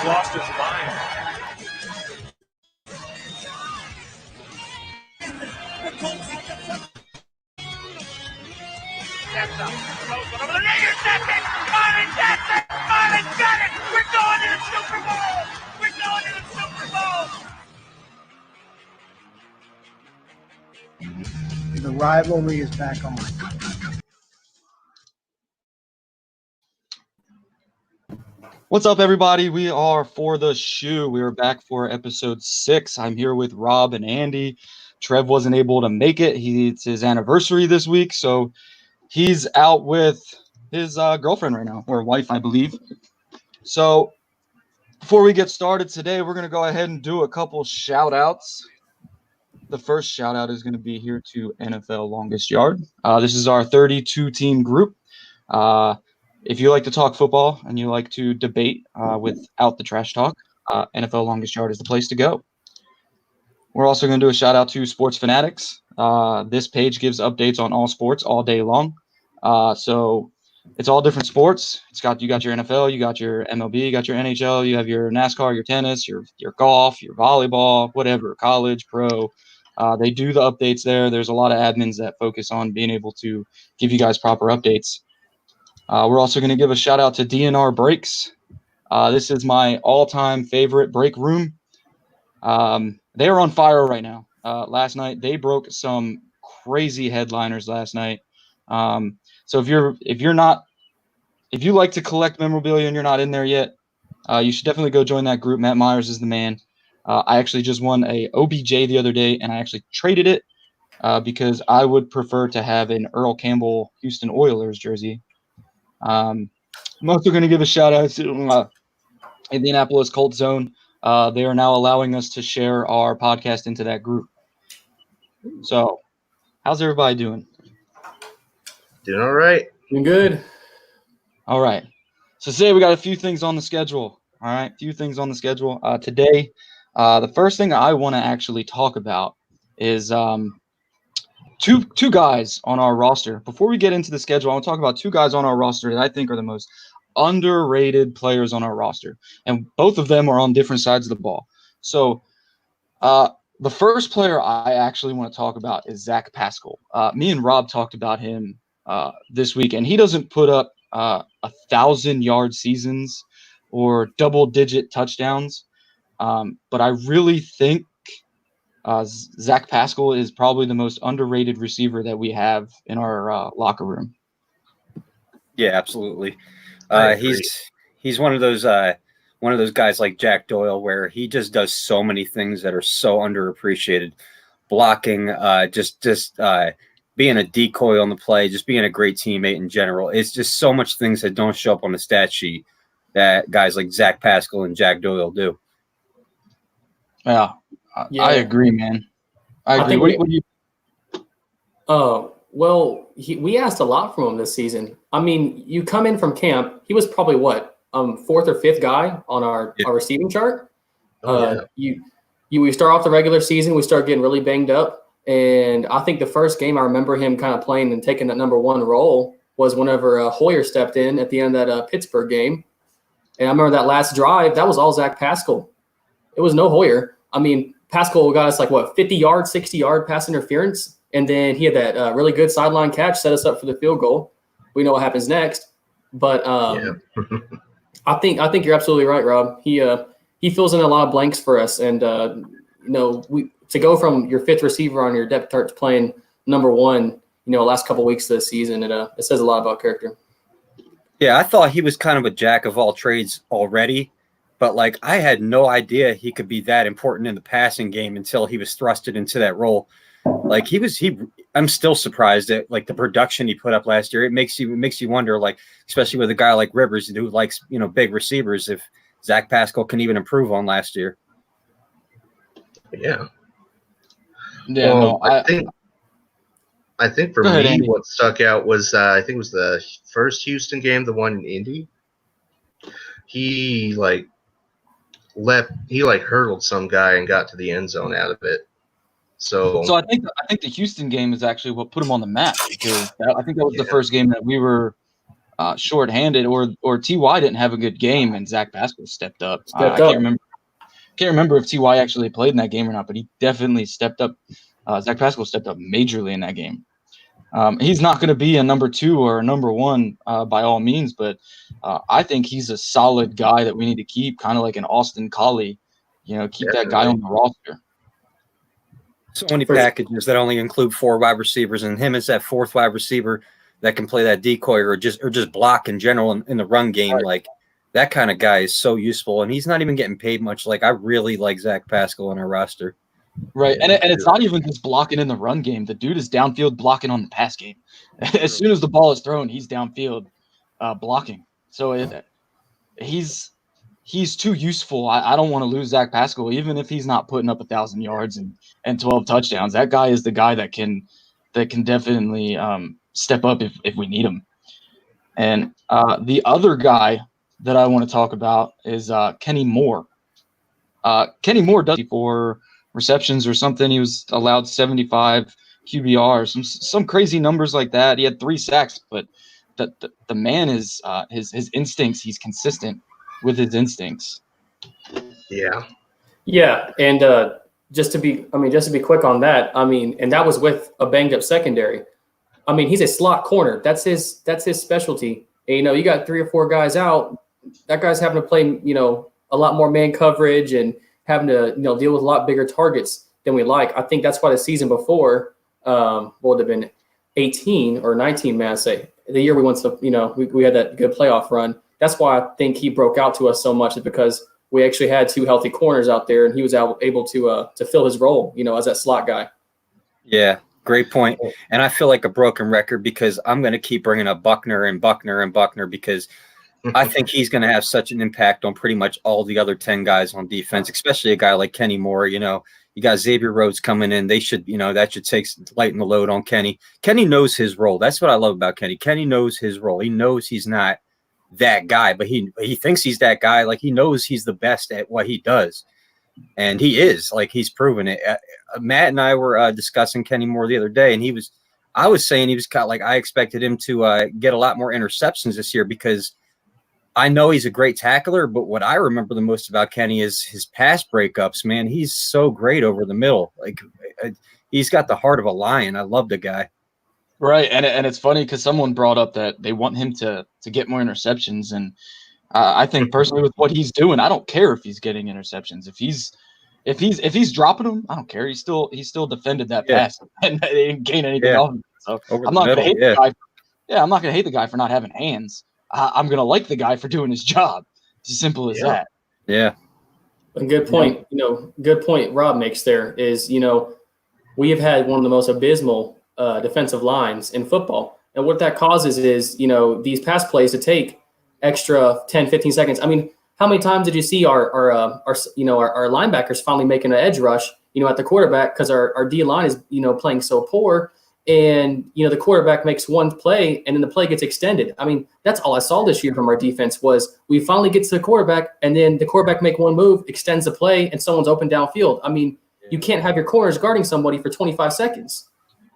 lost his mind. Jackson throws one over the net. Intercepted. Marlon Jackson. Marlon got it. We're going to the Super Bowl. We're going to the Super Bowl. The rivalry is back on. What's up, everybody? We are For the Shoe. We are back for episode 6. I'm here with Rob and Andy. Trev wasn't able to make it. It's his anniversary this week, so he's out with his girlfriend right now, or wife, I believe. So before we get started today, we're going to go ahead and do a couple shout-outs. The first shout-out is going to be here to NFL Longest Yard. This is our 32-team group. If you like to talk football and you like to debate without the trash talk, NFL Longest Yard is the place to go. We're also going to do a shout out to Sports Fanatics. This page gives updates on all sports all day long. So it's all different sports. You got your NFL, you got your MLB, you got your NHL, you have your NASCAR, your tennis, your golf, your volleyball, whatever, college, pro. They do the updates there. There's a lot of admins that focus on being able to give you guys proper updates. We're also going to give a shout out to DNR Breaks. This is my all-time favorite break room. They are on fire right now. Last night they broke some crazy headliners last night. So if you like to collect memorabilia and you're not in there yet, you should definitely go join that group. Matt Myers is the man. I actually just won a OBJ the other day, and I actually traded it because I would prefer to have an Earl Campbell Houston Oilers jersey. I'm also going to give a shout out to Indianapolis Colt Zone. They are now allowing us to share our podcast into that group. So, how's everybody doing? Doing all right. Doing good. All right. So today we got a few things on the schedule. All right, a few things on the schedule. Today, the first thing I want to actually talk about is two guys on our roster. Before we get into the schedule, I want to talk about two guys on our roster that I think are the most underrated players on our roster. And both of them are on different sides of the ball. So the first player I actually want to talk about is Zach Pascal. Me and Rob talked about him this week, and he doesn't put up 1,000-yard seasons or double-digit touchdowns. But I really think Zach Pascal is probably the most underrated receiver that we have in our locker room. Yeah, absolutely. He's one of those guys like Jack Doyle, where he just does so many things that are so underappreciated. Blocking, just being a decoy on the play, just being a great teammate in general. It's just so much things that don't show up on the stat sheet that guys like Zach Pascal and Jack Doyle do. Yeah. I agree, man. I agree. What do you? We asked a lot from him this season. I mean, you come in from camp. He was probably fourth or fifth guy on our receiving chart. We start off the regular season. We start getting really banged up, and I think the first game I remember him kind of playing and taking that number one role was whenever Hoyer stepped in at the end of that Pittsburgh game. And I remember that last drive. That was all Zach Pascal. It was no Hoyer. I mean, Pascal got us 50-yard, 60-yard pass interference, and then he had that really good sideline catch, set us up for the field goal. We know what happens next, but I think you're absolutely right, Rob. He fills in a lot of blanks for us, and to go from your fifth receiver on your depth chart to playing number one, last couple of weeks of the season, it says a lot about character. Yeah, I thought he was kind of a jack of all trades already. But I had no idea he could be that important in the passing game until he was thrusted into that role. I'm still surprised at the production he put up last year. It makes you wonder, especially with a guy like Rivers who likes, big receivers, if Zach Pascal can even improve on last year. Yeah. Yeah. Well, I think for me, Andy. What stuck out was I think it was the first Houston game, the one in Indy. He hurdled some guy and got to the end zone out of it. So I think the Houston game is actually what put him on the map, because I think that was the first game that we were shorthanded, or Ty didn't have a good game, and Zach Pascal stepped up. I can't remember if Ty actually played in that game or not, but he definitely stepped up. Zach Pascal stepped up majorly in that game. He's not going to be a number 2 or a number 1 by all means, but I think he's a solid guy that we need to keep, kind of like an Austin Collie. Keep that guy on the roster. So many packages that only include 4 wide receivers, and him as that 4th wide receiver that can play that decoy or just block in general in the run game. Right. Like that kind of guy is so useful, and he's not even getting paid much. Like I really like Zach Pascal on our roster. Right, and it's not even just blocking in the run game. The dude is downfield blocking on the pass game. As soon as the ball is thrown, he's downfield blocking. So he's too useful. I don't want to lose Zach Pascal, even if he's not putting up 1,000 yards and 12 touchdowns. That guy is the guy that can definitely step up if we need him. And the other guy that I want to talk about is Kenny Moore. Kenny Moore does for receptions or something. He was allowed 75 QBR, some crazy numbers like that. He had 3 sacks, but the man is his instincts. He's consistent with his instincts. Yeah, and just to be quick on that. And that was with a banged up secondary. He's a slot corner. That's his specialty. And, you got 3 or 4 guys out. That guy's having to play, a lot more man coverage and having to, deal with a lot bigger targets than we like. I think that's why the season before would have been 18 or 19, man. I say the year we went to, we had that good playoff run. That's why I think he broke out to us so much, is because we actually had 2 healthy corners out there, and he was able to fill his role, as that slot guy. Yeah, great point. And I feel like a broken record because I'm going to keep bringing up Buckner because I think he's going to have such an impact on pretty much all the other 10 guys on defense, especially a guy like Kenny Moore. You got Xavier Rhodes coming in. They should, that should lighten the load on Kenny. Kenny knows his role. That's what I love about Kenny. Kenny knows his role. He knows he's not that guy, but he thinks he's that guy. Like he knows he's the best at what he does. And he is, like he's proven it. Matt and I were discussing Kenny Moore the other day, and I was saying he was kind of like, I expected him to get a lot more interceptions this year because I know he's a great tackler, but what I remember the most about Kenny is his pass breakups, man. He's so great over the middle. Like he's got the heart of a lion. I love the guy. Right. And it's funny because someone brought up that they want him to get more interceptions. And I think personally with what he's doing, I don't care if he's getting interceptions. If he's dropping them, I don't care. He still defended that pass and they didn't gain anything off of it. So I'm not going to hate the guy. I'm not going to hate the guy for not having hands. I'm going to like the guy for doing his job. It's as simple as that. Yeah. A good point. Good point Rob makes there is, we have had one of the most abysmal defensive lines in football. And what that causes is, these pass plays to take extra 10, 15 seconds. How many times did you see our linebackers finally making an edge rush, at the quarterback because our D line is, playing so poor. And, the quarterback makes one play and then the play gets extended. That's all I saw this year from our defense was we finally get to the quarterback and then the quarterback make one move, extends the play, and someone's open downfield. You can't have your corners guarding somebody for 25 seconds.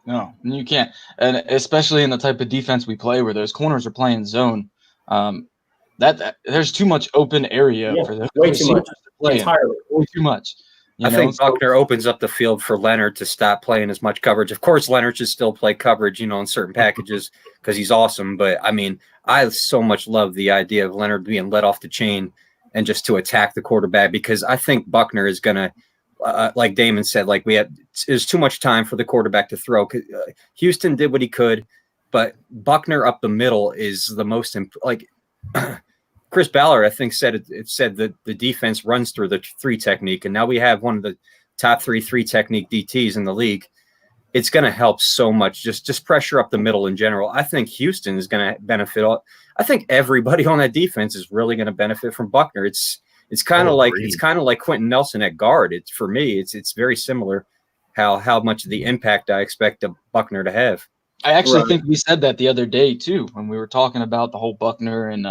No, you can't. And especially in the type of defense we play where those corners are playing zone, that there's too much open area for them. Way too much. Entirely. Way too much. I think Buckner opens up the field for Leonard to stop playing as much coverage. Of course, Leonard should still play coverage, in certain packages because he's awesome. But, I so much love the idea of Leonard being let off the chain and just to attack the quarterback because I think Buckner is going to, like Damon said, there's too much time for the quarterback to throw. Houston did what he could, but Buckner up the middle is the most Chris Ballard, I think, said that the defense runs through the 3 technique, and now we have one of the top 3 technique DTs in the league. It's going to help so much. Just pressure up the middle in general. I think Houston is going to benefit. I think everybody on that defense is really going to benefit from Buckner. It's kind of like Quentin Nelson at guard. For me, it's very similar. How much of the impact I expect Buckner to have. I actually think we said that the other day too when we were talking about the whole Buckner and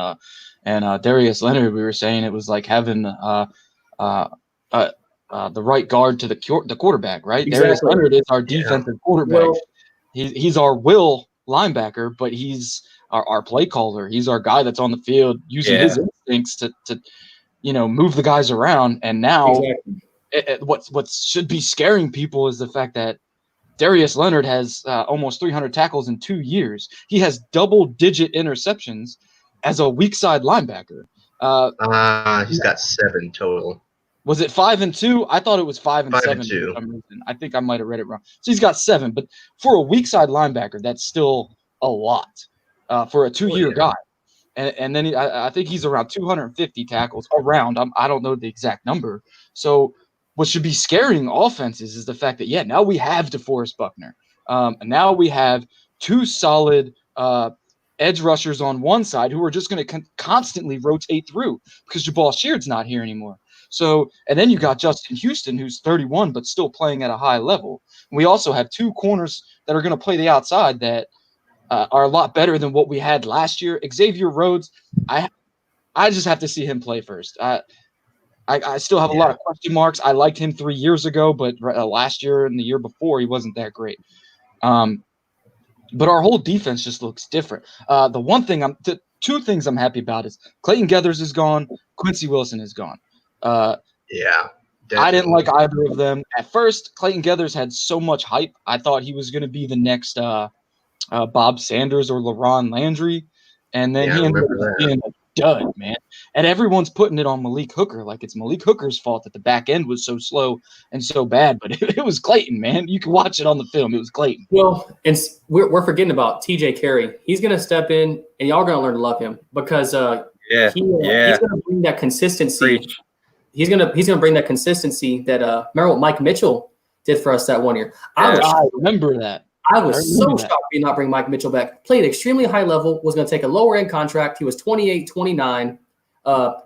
Darius Leonard. We were saying it was like having the right guard to the quarterback, right? Exactly. Darius Leonard is our defensive quarterback. Well, he's our will linebacker, but he's our play caller. He's our guy that's on the field using his instincts to move the guys around. And now what should be scaring people is the fact that Darius Leonard has almost 300 tackles in 2 years. He has double-digit interceptions as a weak side linebacker. He's got 7 total. Was it 5 and 2? I thought it was 5 and 7 and 2. for some reason. I think I might have read it wrong. So he's got 7, but for a weak side linebacker, that's still a lot for a 2-year guy. And then I think he's around 250 tackles around. I don't know the exact number. So what should be scaring offenses is the fact that, now we have DeForest Buckner. And now we have 2 solid edge rushers on one side who are just going to constantly rotate through because Jabal Sheard's not here anymore. So, and then you got Justin Houston, who's 31, but still playing at a high level. And we also have 2 corners that are going to play the outside that are a lot better than what we had last year. Xavier Rhodes, I just have to see him play first. I still have a lot of question marks. I liked him 3 years ago, but last year and the year before, he wasn't that great. But our whole defense just looks different. The one thing 2 things I'm happy about is Clayton Geathers is gone, Quincy Wilson is gone. Definitely. I didn't like either of them. At first, Clayton Geathers had so much hype. I thought he was going to be the next Bob Sanders or LaRon Landry. And then he ended up being a dud, man. And everyone's putting it on Malik Hooker like it's Malik Hooker's fault that the back end was so slow and so bad. But it was Clayton, man. You can watch it on the film. It was Clayton. Well, and we're forgetting about TJ Carey. He's going to step in, and y'all are going to learn to love him because he's going to bring that consistency. He's gonna bring that consistency that remember what Mike Mitchell did for us that 1 year. I remember that. I was so shocked we did not bring Mike Mitchell back. Played extremely high level, was going to take a lower end contract. He was 28, 29.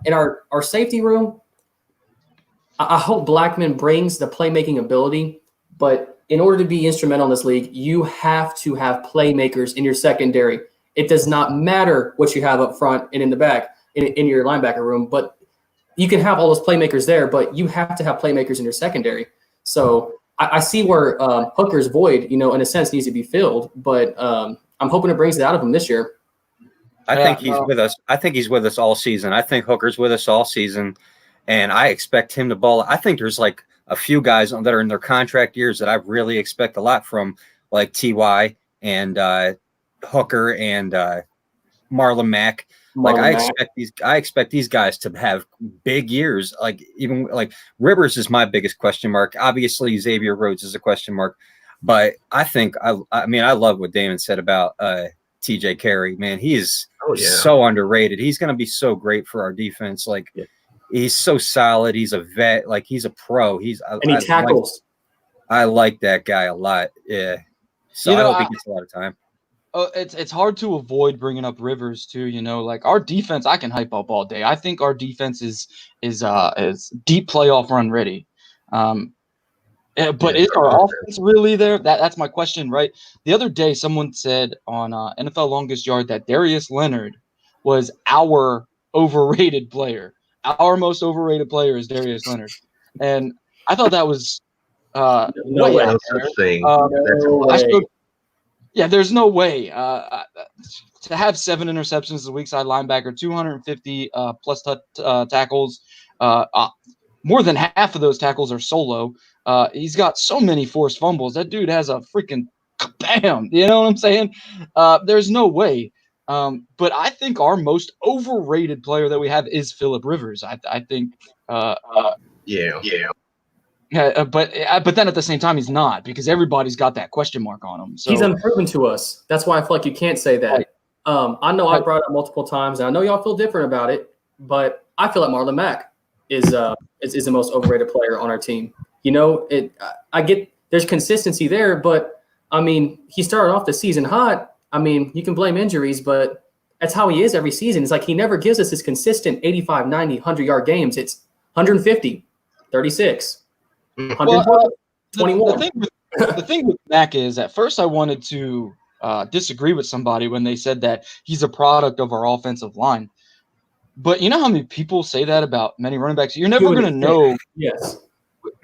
In our safety room, I hope Blackman brings the playmaking ability, but in order to be instrumental in this league, you have to have playmakers in your secondary. It does not matter what you have up front and in the back in your linebacker room, but you can have all those playmakers there, but you have to have playmakers in your secondary. So I see where Hooker's void, in a sense, needs to be filled. But I'm hoping it brings it out of him this year. I think he's with us. I think he's with us all season. I think Hooker's with us all season, and I expect him to ball. I think there's like a few guys that are in their contract years that I really expect a lot from, like Ty and Hooker and Marlon Mack. I expect these guys to have big years. Like even like Rivers is my biggest question mark. Obviously Xavier Rhodes is a question mark, but I think I love what Damon said about TJ Carey. Man, he is so underrated. He's going to be so great for our defense. Like he's so solid. He's a vet. Like he's a pro. He tackles. I like that guy a lot. Yeah. So I hope he gets a lot of time. It's hard to avoid bringing up Rivers too. Like our defense, I can hype up all day. I think our defense is deep playoff run ready. But is our offense really there? That's my question, right? The other day, someone said on NFL Longest Yard that Darius Leonard was our overrated player. Our most overrated player is Darius Leonard, and I thought that was no such thing. There's no way. To have 7 interceptions as a weak side linebacker, 250 plus tackles, more than half of those tackles are solo. He's got so many forced fumbles. That dude has a freaking bam. You know what I'm saying? There's no way. But I think our most overrated player that we have is Phillip Rivers. I think. Yeah, but then at the same time, he's not because everybody's got that question mark on him. So he's unproven to us. That's why I feel like you can't say that. Right. I know I brought it up multiple times, and I know y'all feel different about it, but I feel like Marlon Mack is the most overrated player on our team. I get there's consistency there, but I mean, he started off the season hot. I mean, you can blame injuries, but that's how he is every season. It's like he never gives us his consistent 85, 90, 100-yard games. It's 150, 36. 21. The thing with Mack is at first I wanted to disagree with somebody when they said that he's a product of our offensive line. But you know how many people say that about many running backs? You're never going to know. Yes.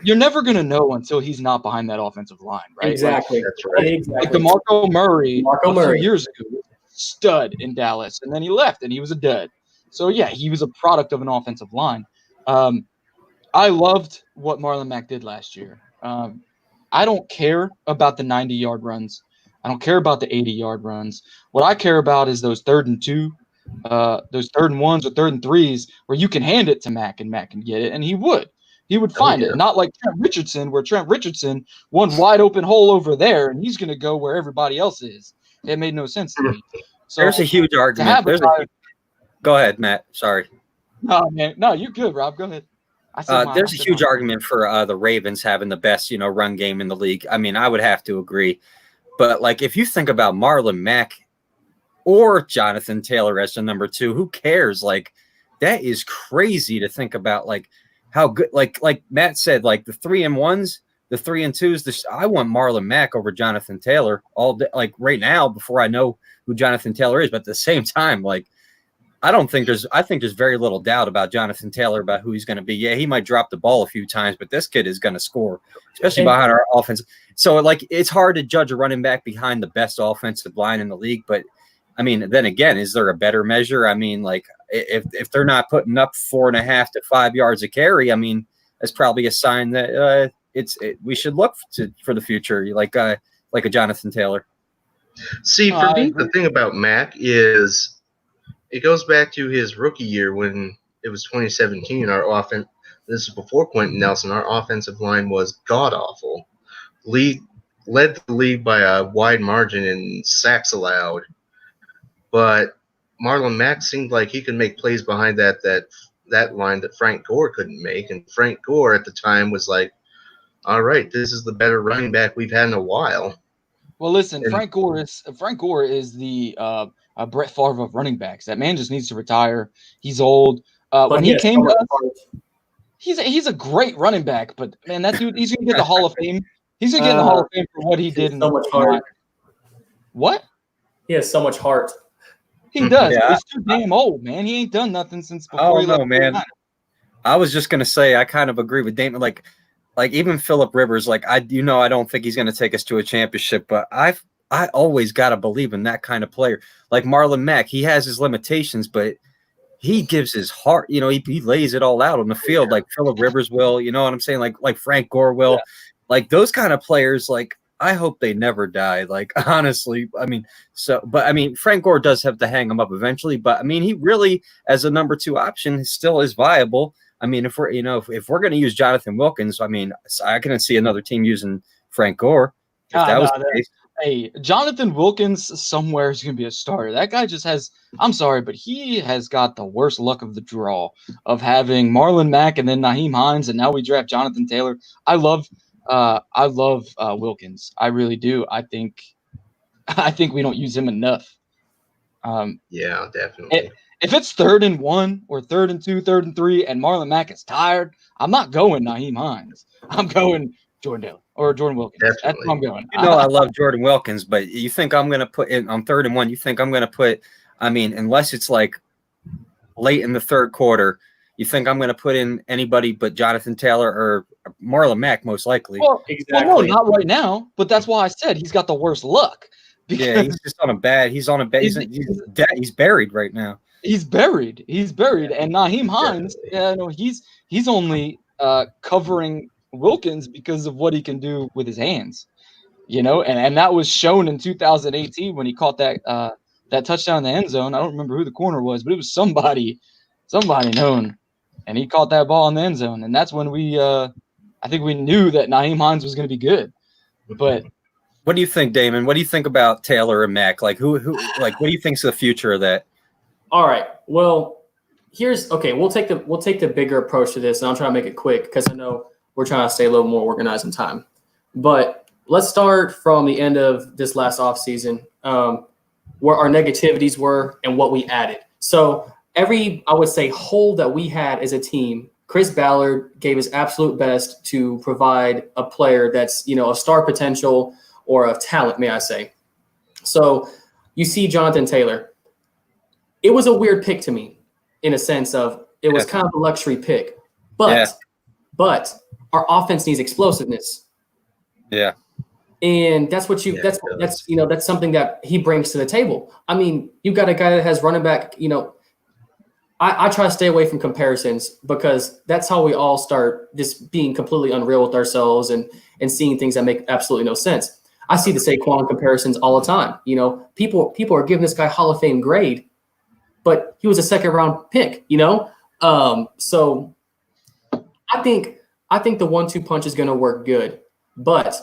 You're never going to know until he's not behind that offensive line, right? Exactly. That's right. Exactly. Like DeMarco Murray a few years ago, stud in Dallas, and then he left, and he was a dud. So, yeah, he was a product of an offensive line. I loved what Marlon Mack did last year. I don't care about the 90-yard runs. I don't care about the 80-yard runs. What I care about is those 3rd and 2, those 3rd and 1s or 3rd and 3s where you can hand it to Mack and Mack can get it, and he would. He would find it. Not like Trent Richardson, where Trent Richardson, one wide open hole over there, and he's going to go where everybody else is. It made no sense to me. So there's a huge argument. Go ahead, Matt. Sorry. No, man. No, you're good, Rob. Go ahead. There's a huge argument for the Ravens having the best, run game in the league. I mean, I would have to agree. But, like, if you think about Marlon Mack or Jonathan Taylor as the number 2, who cares? Like, that is crazy to think about, like, how good, like Matt said, like, the 3 and 1s, the 3 and 2s, I want Marlon Mack over Jonathan Taylor all day, like, right now before I know who Jonathan Taylor is. But at the same time, like, I think there's very little doubt about Jonathan Taylor, about who he's going to be. Yeah, he might drop the ball a few times, but this kid is going to score, especially behind our offense. So, like, it's hard to judge a running back behind the best offensive line in the league. But, I mean, then again, is there a better measure? I mean, like, if they're not putting up 4.5 to 5 yards a carry, I mean, that's probably a sign that we should look for the future, like a Jonathan Taylor. See, for me, the thing about Mack is it goes back to his rookie year when it was 2017. Our offense, this is before Quentin Nelson, our offensive line was god-awful. Led the league by a wide margin in sacks allowed. But Marlon Mack seemed like he could make plays behind that line that Frank Gore couldn't make. And Frank Gore at the time was like, all right, this is the better running back we've had in a while. Well, listen, Frank Gore is the Brett Favre of running backs. That man just needs to retire. He's old. When he came to us, he's a great running back. But man, that dude, he's gonna get the Hall of Fame. He's gonna get in the Hall of Fame for what he did. So much heart. What? He has so much heart. He does. Yeah. He's too damn old, man. He ain't done nothing since before he left. Man. I was just gonna say I kind of agree with Damon. Like even Phillip Rivers, like I don't think he's gonna take us to a championship, but I always gotta believe in that kind of player. Like Marlon Mack, he has his limitations, but he gives his heart. He lays it all out on the field, like Phillip Rivers will. You know what I'm saying? Like Frank Gore will. Yeah. Like those kind of players, like I hope they never die. Like honestly, I mean, Frank Gore does have to hang him up eventually, but I mean, he really, as a number 2 option, still is viable. I mean, if we're going to use Jonathan Wilkins, I mean, I couldn't see another team using Frank Gore. If that was the case. Hey, Jonathan Wilkins somewhere is going to be a starter. That guy just has – I'm sorry, but he has got the worst luck of the draw of having Marlon Mack and then Nyheim Hines, and now we draft Jonathan Taylor. I love Wilkins. I really do. I think we don't use him enough. Yeah, definitely. If it's 3rd and 1 or 3rd and 2, 3rd and 3, and Marlon Mack is tired, I'm not going Nyheim Hines. I'm going Jordan Taylor or Jordan Wilkins. Definitely. That's what I'm going. I love Jordan Wilkins, but you think I'm going to put in on 3rd and 1? You think I'm going to put? I mean, unless it's like late in the 3rd quarter, you think I'm going to put in anybody but Jonathan Taylor or Marlon Mack, most likely? Well, exactly. Well, no, not right now. But that's why I said he's got the worst luck. Yeah, he's just on a bad. He's buried right now. He's buried. And Nyheim Hines, he's only covering Wilkins because of what he can do with his hands, and that was shown in 2018 when he caught that touchdown in the end zone. I don't remember who the corner was, but it was somebody known, and he caught that ball in the end zone, and that's when I think we knew that Nyheim Hines was going to be good. But what do you think, Damon? What do you think about Taylor and Mack? Like what do you think's the future of that? All right. Well, we'll take the bigger approach to this, and I'll try to make it quick because I know we're trying to stay a little more organized in time. But let's start from the end of this last offseason, where our negativities were and what we added. So I would say, hole that we had as a team, Chris Ballard gave his absolute best to provide a player that's, a star potential or of talent, may I say. So you see Jonathan Taylor. It was a weird pick to me in a sense of it was kind of a luxury pick, but our offense needs explosiveness. Yeah. And that's what you that's something that he brings to the table. I mean, you've got a guy that has running back, I try to stay away from comparisons because that's how we all start just being completely unreal with ourselves and seeing things that make absolutely no sense. I see the Saquon comparisons all the time. People are giving this guy Hall of Fame grade, but he was a second round pick, So I think the 1-2 punch is going to work good, but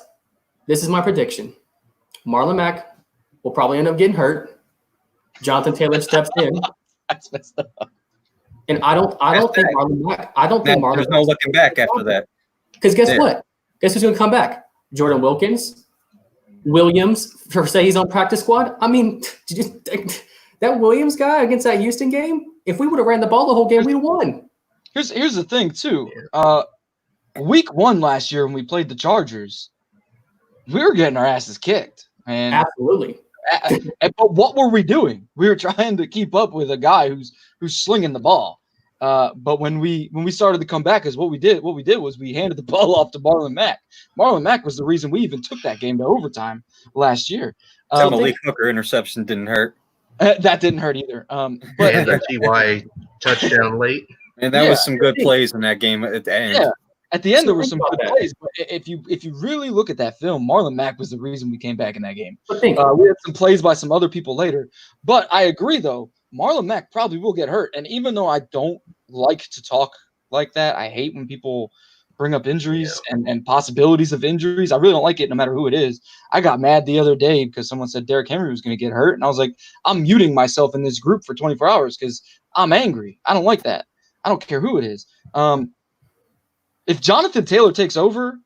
this is my prediction. Marlon Mack will probably end up getting hurt. Jonathan Taylor steps in. That's messed up. And I don't think Marlon Mack. I don't think Marlon. There's no looking back after that. Because guess what? Guess who's going to come back? Jordan Williams. For say he's on practice squad. I mean, that Williams guy against that Houston game. If we would have ran the ball the whole game, we'd have won. Here's the thing too. Week 1 last year when we played the Chargers, we were getting our asses kicked. And absolutely. But what were we doing? We were trying to keep up with a guy who's slinging the ball. But when we started to come back, is what we did was we handed the ball off to Marlon Mack. Marlon Mack was the reason we even took that game to overtime last year. The Malik Hooker interception didn't hurt. That didn't hurt either. But and the T.Y. touchdown late. And that was some good plays in that game at the end. Yeah. At the end, there were some good plays, but if you really look at that film, Marlon Mack was the reason we came back in that game. We had some plays by some other people later, but I agree though, Marlon Mack probably will get hurt. And even though I don't like to talk like that, I hate when people bring up injuries and possibilities of injuries. I really don't like it, no matter who it is. I got mad the other day because someone said Derrick Henry was going to get hurt, and I was like, I'm muting myself in this group for 24 hours because I'm angry. I don't like that. I don't care who it is. If Jonathan Taylor takes over,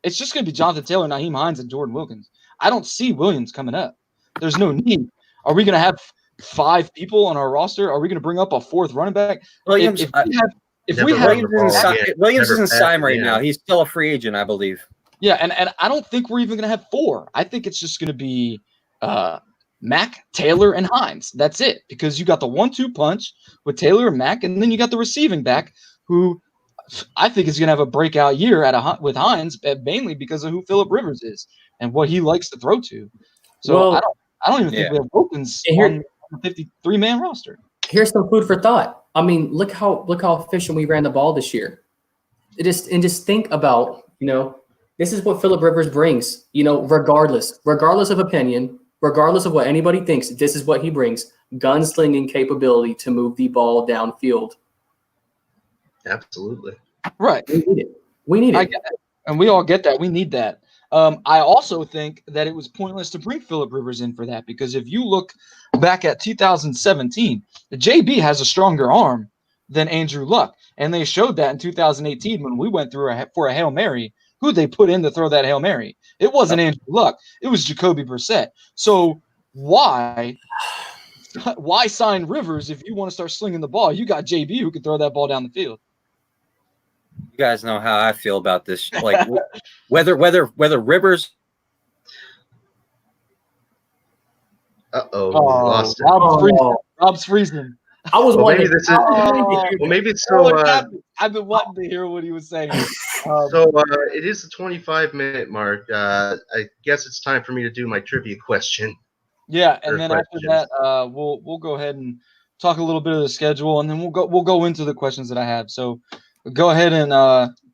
it's just going to be Jonathan Taylor, Nyheim Hines, and Jordan Wilkins. I don't see Williams coming up. There's no need. Are we going to have 5 people on our roster? Are we going to bring up a 4th running back? Williams isn't signed right now. He's still a free agent, I believe. Yeah, and I don't think we're even going to have 4. I think it's just going to be Mack, Taylor, and Hines. That's it, because you got the 1-2 punch with Taylor and Mack, and then you got the receiving back who – I think is going to have a breakout year with Hines, mainly because of who Phillip Rivers is and what he likes to throw to. So I don't even think we have Wilkins on the 53-man roster. Here's some food for thought. I mean, look how efficient we ran the ball this year. Just think about, this is what Phillip Rivers brings. Regardless of opinion, regardless of what anybody thinks, this is what he brings: gunslinging capability to move the ball downfield. Absolutely. Right. We need it. And we all get that. We need that. I also think that it was pointless to bring Phillip Rivers in for that, because if you look back at 2017, the JB has a stronger arm than Andrew Luck. And they showed that in 2018 when we went through for a Hail Mary. Who they put in to throw that Hail Mary? It wasn't Andrew Luck. It was Jacoby Brissett. So why sign Rivers if you want to start slinging the ball? You got JB who can throw that ball down the field. You guys know how I feel about this. Like whether Rivers. Lost it. Rob's freezing. I was wondering. Maybe it's so. I've been wanting to hear what he was saying. It is the 25-minute mark. I guess it's time for me to do my trivia question. Yeah, and then after that, we'll go ahead and talk a little bit of the schedule, and then we'll go into the questions that I have. So go ahead and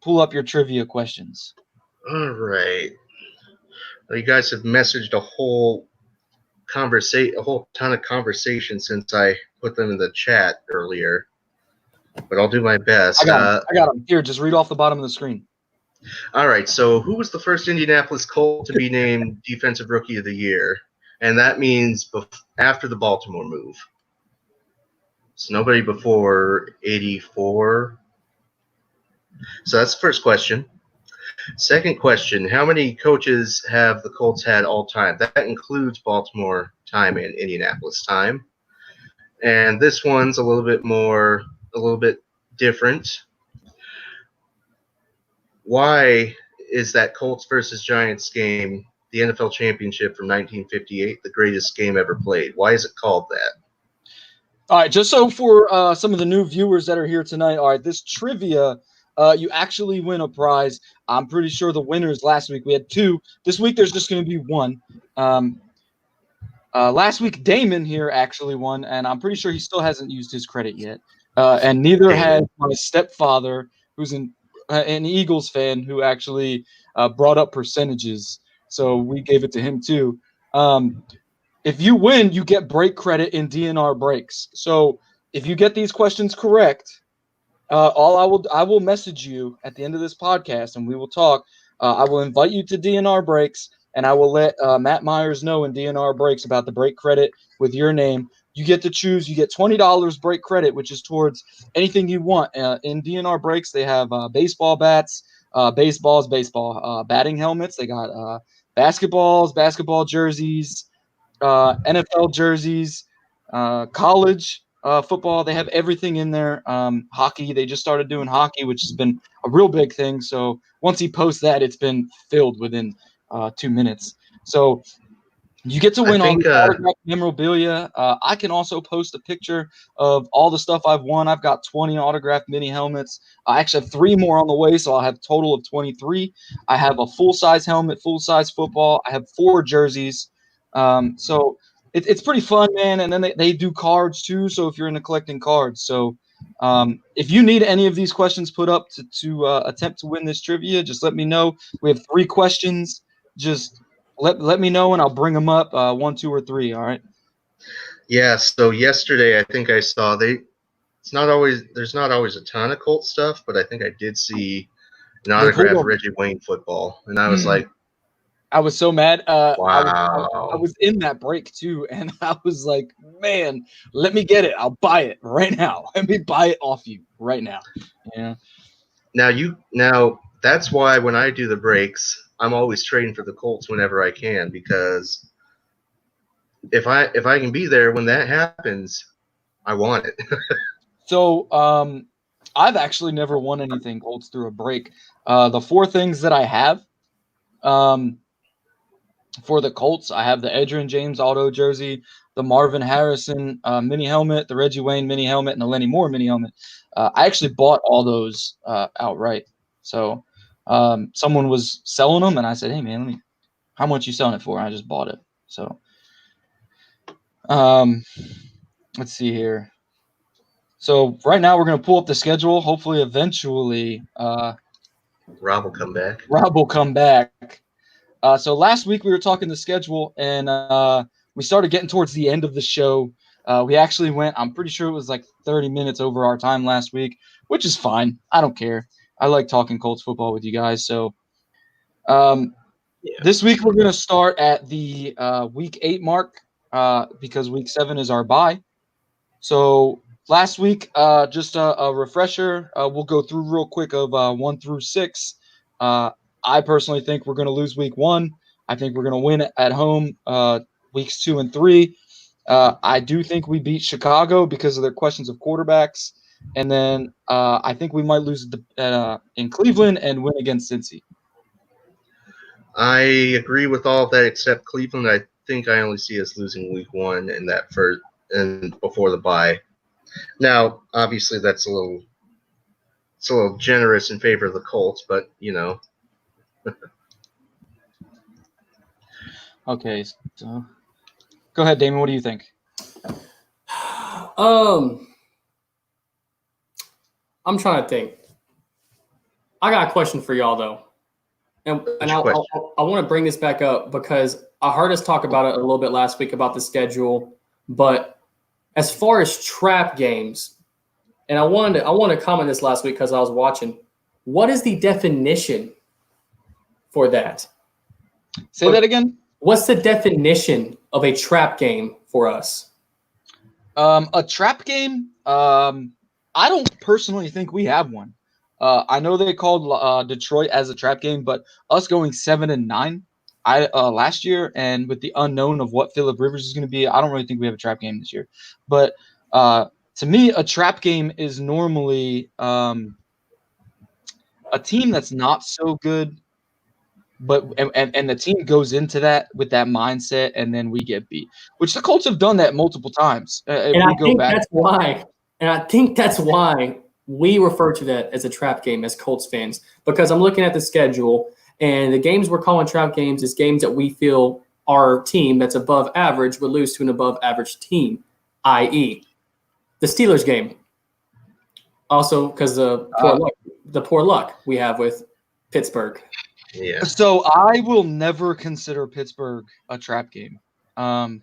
pull up your trivia questions. All right. Well, you guys have messaged a whole ton of conversation since I put them in the chat earlier, but I'll do my best. I got them. Here, just read off the bottom of the screen. All right. So who was the first Indianapolis Colt to be named Defensive Rookie of the Year? And that means after the Baltimore move. So nobody before 84. So that's the first question. Second question, how many coaches have the Colts had all time? That includes Baltimore time and Indianapolis time. And this one's a little bit different. Why is that Colts versus Giants game, the NFL championship from 1958, the greatest game ever played? Why is it called that? All right, just so for some of the new viewers that are here tonight, all right, this trivia you actually win a prize. I'm pretty sure the winners last week, we had 2. This week, there's just going to be 1. Last week, Damon here actually won, and I'm pretty sure he still hasn't used his credit yet. And neither has my stepfather, who's an Eagles fan, who actually brought up percentages. So we gave it to him too. If you win, you get break credit in DNR breaks. So if you get these questions correct, I will message you at the end of this podcast, and we will talk. I will invite you to DNR breaks, and I will let Matt Myers know in DNR breaks about the break credit with your name. You get to choose. You get $20 break credit, which is towards anything you want. In DNR breaks, they have baseball bats, baseball, batting helmets. They got basketball jerseys, NFL jerseys, college football. They have everything in there. Hockey, they just started doing hockey, which has been a real big thing. So once he posts that, it's been filled within 2 minutes. So you get to win all the autographed memorabilia. I can also post a picture of all the stuff I've won. I've got 20 autographed mini helmets. I actually have 3 more on the way, so I'll have a total of 23. I have a full-size helmet, full-size football. I have 4 jerseys. So it's pretty fun, man. And then they do cards too. So if you're into collecting cards, so if you need any of these questions put up to attempt to win this trivia, just let me know. We have 3 questions. Just let me know and I'll bring them up 1, 2, or 3. All right. Yeah. So yesterday, I think I saw there's not always a ton of Colt stuff, but I think I did see an autographed Reggie Wayne football, and I was like, I was so mad. Wow. I was in that break too, and I was like, man, let me get it. I'll buy it right now. Let me buy it off you right now. Yeah. Now that's why when I do the breaks, I'm always trading for the Colts whenever I can, because if I can be there when that happens, I want it. So I've actually never won anything Colts through a break. The 4 things that I have for the Colts, I have the Adrian James auto jersey, the Marvin Harrison mini helmet, the Reggie Wayne mini helmet, and the Lenny Moore mini helmet. I actually bought all those outright. So someone was selling them, and I said, hey, man, how much you selling it for? And I just bought it. So let's see here. So right now we're going to pull up the schedule. Hopefully, eventually, Rob will come back. So last week we were talking the schedule, and we started getting towards the end of the show. We actually went, I'm pretty sure it was like 30 minutes over our time last week, which is fine. I don't care. I like talking Colts football with you guys. So this week we're going to start at the week 8 mark because week 7 is our bye. So last week, just a refresher. We'll go through real quick of 1 through 6. I personally think we're going to lose week 1. I think we're going to win at home weeks 2 and 3. I do think we beat Chicago because of their questions of quarterbacks. And then I think we might lose in Cleveland and win against Cincy. I agree with all of that except Cleveland. I think I only see us losing week 1 and before the bye. Now, obviously, it's a little generous in favor of the Colts, but you know. Okay, so go ahead, Damon. What do you think? I'm trying to think. I got a question for y'all though, and I want to bring this back up because I heard us talk about it a little bit last week about the schedule, but as far as trap games, and I wanted to comment this last week because I was watching. What is the definition for that? Say that again. What's the definition of a trap game for us? A trap game? I don't personally think we have one. I know they called Detroit as a trap game, but us going 7-9 last year, and with the unknown of what Phillip Rivers is going to be, I don't really think we have a trap game this year. But to me, a trap game is normally a team that's not so good, but and the team goes into that with that mindset, and then we get beat, which the Colts have done that multiple times. And I think that's why We refer to that as a trap game as Colts fans because I'm looking at the schedule, and the games we're calling trap games is games that we feel our team that's above average would lose to an above average team, i.e., the Steelers game. Also, because the poor luck we have with Pittsburgh. Yeah. So I will never consider Pittsburgh a trap game, and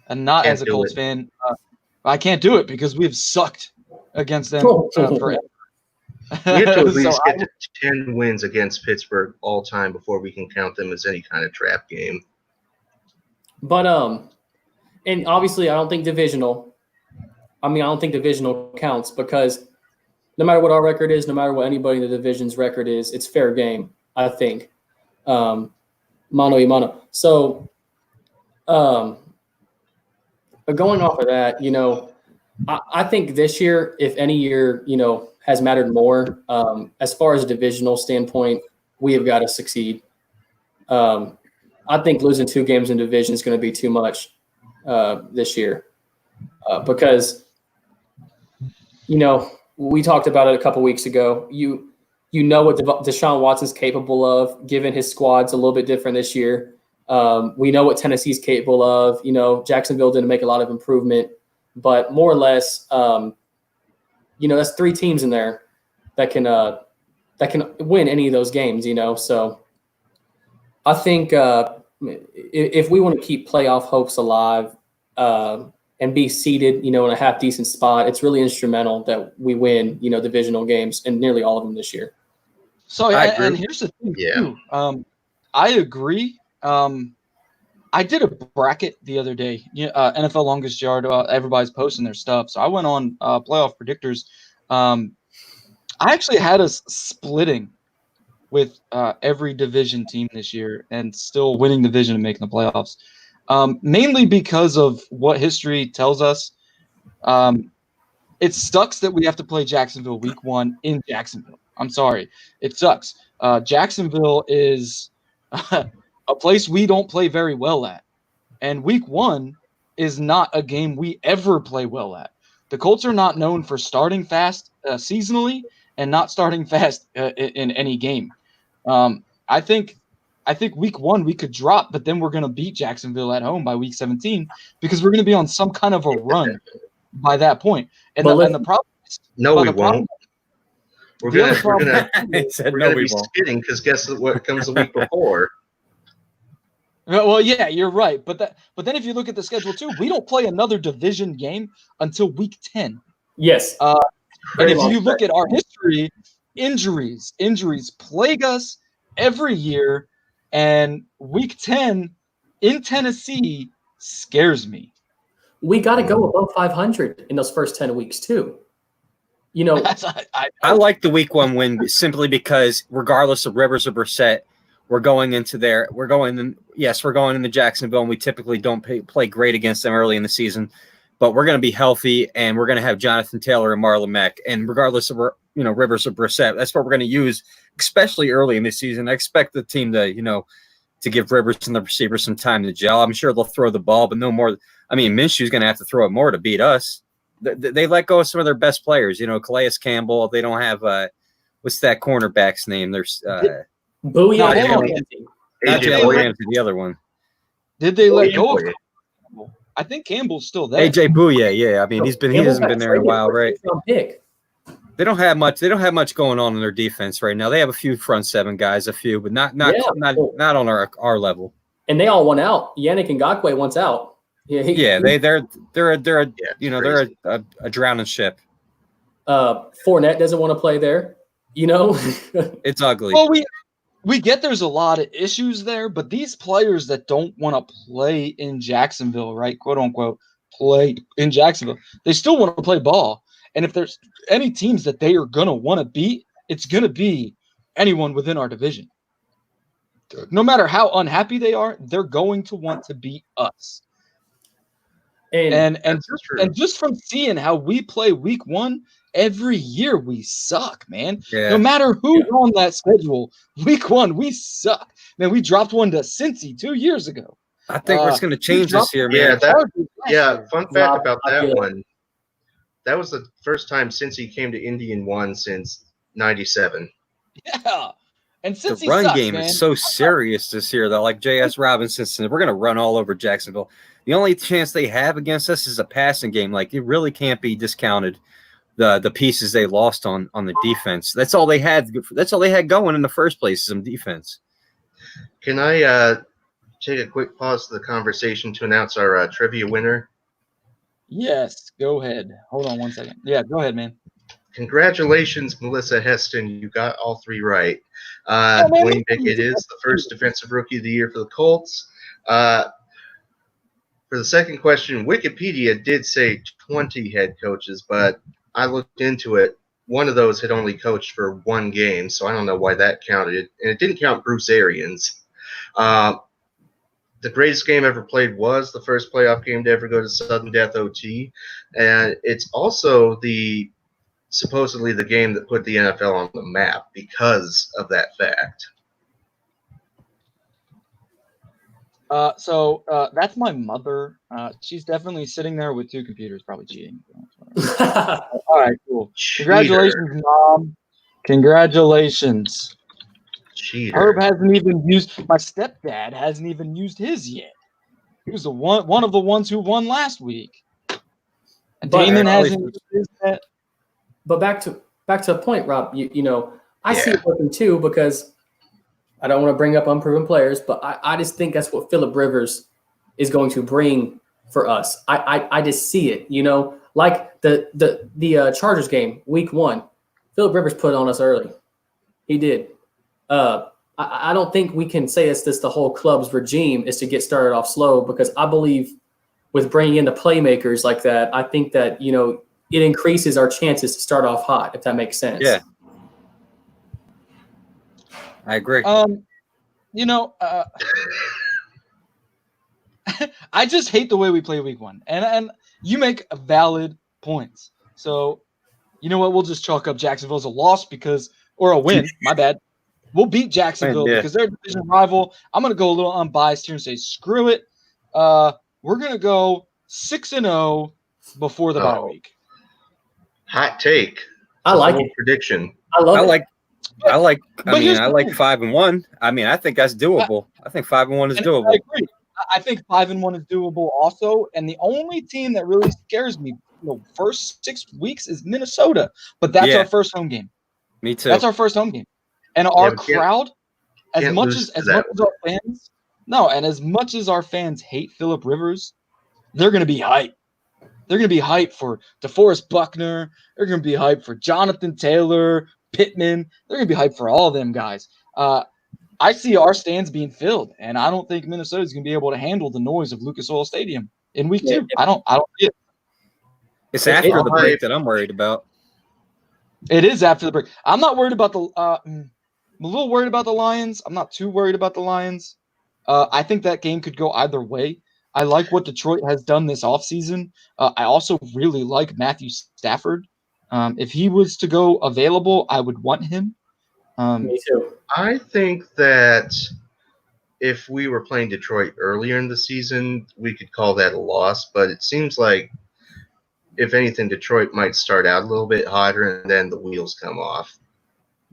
not Can't as a do Colts it. fan. I can't do it because we've sucked against them forever. We have to at least So get to 10 wins against Pittsburgh all time before we can count them as any kind of trap game. But and obviously I don't think divisional counts because no matter what our record is, no matter what anybody in the division's record is, it's fair game, I think. Mano y mano. So but going off of that, I think this year, if any year, has mattered more, as far as a divisional standpoint, we have got to succeed. I think losing 2 games in division is going to be too much this year because, we talked about it a couple weeks ago. You know what Deshaun Watson's capable of, given his squad's a little bit different this year. We know what Tennessee's capable of. Jacksonville didn't make a lot of improvement, but more or less, that's 3 teams in there that can win any of those games. So I think if we want to keep playoff hopes alive and be seated, in a half decent spot, it's really instrumental that we win, divisional games and nearly all of them this year. So and here's the thing too. I agree. I did a bracket the other day. NFL longest yard. Everybody's posting their stuff, so I went on playoff predictors. I actually had us splitting with every division team this year and still winning division and making the playoffs. Mainly because of what history tells us. It sucks that we have to play Jacksonville week 1 in Jacksonville. I'm sorry. It sucks. Jacksonville is a place we don't play very well at. And week 1 is not a game we ever play well at. The Colts are not known for starting fast seasonally and not starting fast in any game. I think week 1 we could drop, but then we're going to beat Jacksonville at home by week 17 because we're going to be on some kind of a run by that point. And the problem is, no, we won't. We're gonna be won't. skidding because guess what comes the week before? Well, yeah, you're right. But then if you look at the schedule too, we don't play another division game until week 10. Yes. And if you look at our history, injuries plague us every year. And week 10 in Tennessee scares me. We got to go above 500 in those first 10 weeks too. I like the week 1 win simply because regardless of Rivers or Brissett, we're going into Jacksonville, and we typically don't play great against them early in the season, but we're going to be healthy and we're going to have Jonathan Taylor and Marlon Mack. And regardless of Rivers or Brissett, that's what we're going to use, especially early in the season. I expect the team to give Rivers and the receivers some time to gel. I'm sure they'll throw the ball, but no more. I mean, Minshew's going to have to throw it more to beat us. They let go of some of their best players. Calais Campbell. They don't have what's that cornerback's name? There's Bowie. Not Jalen Ramsey, the other one. Did they let go of Campbell? I think Campbell's still there. AJ Bouye, yeah. I mean, he hasn't been there in a while, right? They don't have much. They don't have much going on in their defense right now. They have a few front 7 guys, but not on our level. And they all went out. Yannick Ngakoue wants out. Yeah, they're a drowning ship. Fournette doesn't want to play there. It's ugly. Well, we get there's a lot of issues there, but these players that don't want to play in Jacksonville, right, quote unquote, play in Jacksonville, they still want to play ball. And if there's any teams that they are going to want to beat, it's going to be anyone within our division. No matter how unhappy they are, they're going to want to beat us. And just from seeing how we play week 1, every year we suck, man. Yeah. No matter who's on that schedule, week 1 we suck. Man, we dropped one to Cincy 2 years ago. I think it's going to change this year, man. Fun fact about that one. that was the first time since he came to Indy and won since '97. Yeah. And since the run sucks, game man, is so serious this year, though. Like J.S. Robinson said, we're going to run all over Jacksonville. The only chance they have against us is a passing game. Like, it really can't be discounted, the pieces they lost on the defense. That's all they had. That's all they had going in the first place, some defense. Can I take a quick pause to the conversation to announce our trivia winner? Yes, go ahead. Hold on one second. Yeah, go ahead, man. Congratulations, Melissa Heston. You got all three right. Man, Dwayne Bickett is the first defensive rookie of the year for the Colts. For the second question, Wikipedia did say 20 head coaches, but I looked into it. One of those had only coached for one game, so I don't know why that counted. And it didn't count Bruce Arians. The greatest game ever played was the first playoff game to ever go to sudden death OT. And it's also supposedly the game that put the NFL on the map because of that fact. So that's my mother. She's definitely sitting there with two computers, probably cheating. All right, cool. Congratulations, Mom. Congratulations. Cheater. Herb hasn't even used. My stepdad hasn't even used his yet. He was the one of the ones who won last week. Damon hasn't used his yet. But back to the point, Rob. You know, I see it working too, because I don't want to bring up unproven players, but I just think that's what Phillip Rivers is going to bring for us. I just see it. You know, like the Chargers game, week 1, Phillip Rivers put on us early. He did. I don't think we can say it's this the whole club's regime is to get started off slow, because I believe with bringing in the playmakers like that, I think that, you know, it increases our chances to start off hot, if that makes sense. Yeah. I agree. You know, I just hate the way we play week 1. And you make valid points. So, you know what? We'll just chalk up Jacksonville as a loss or a win. My bad. We'll beat Jacksonville because they're a division rival. I'm going to go a little unbiased here and say, screw it. We're going to go 6-0 before the bye week. Hot take. I like it. Prediction. I like 5-1. I mean, I think that's doable. I think 5-1 is doable. I agree. I think 5-1 is doable also. And the only team that really scares me the first 6 weeks is Minnesota. But that's our first home game. Me too. That's our first home game. And our crowd, as much as our fans, and as much as our fans hate Phillip Rivers, they're going to be hyped. They're going to be hyped for DeForest Buckner. They're going to be hyped for Jonathan Taylor, Pittman. They're going to be hyped for all of them guys. I see our stands being filled, and I don't think Minnesota is going to be able to handle the noise of Lucas Oil Stadium in week 2. I don't see it. It's after the break that I'm worried about. It is after the break. I'm not worried about I'm a little worried about the Lions. I'm not too worried about the Lions. I think that game could go either way. I like what Detroit has done this offseason. I also really like Matthew Stafford. If he was to go available, I would want him. Me too. I think that if we were playing Detroit earlier in the season, we could call that a loss. But it seems like, if anything, Detroit might start out a little bit hotter, and then the wheels come off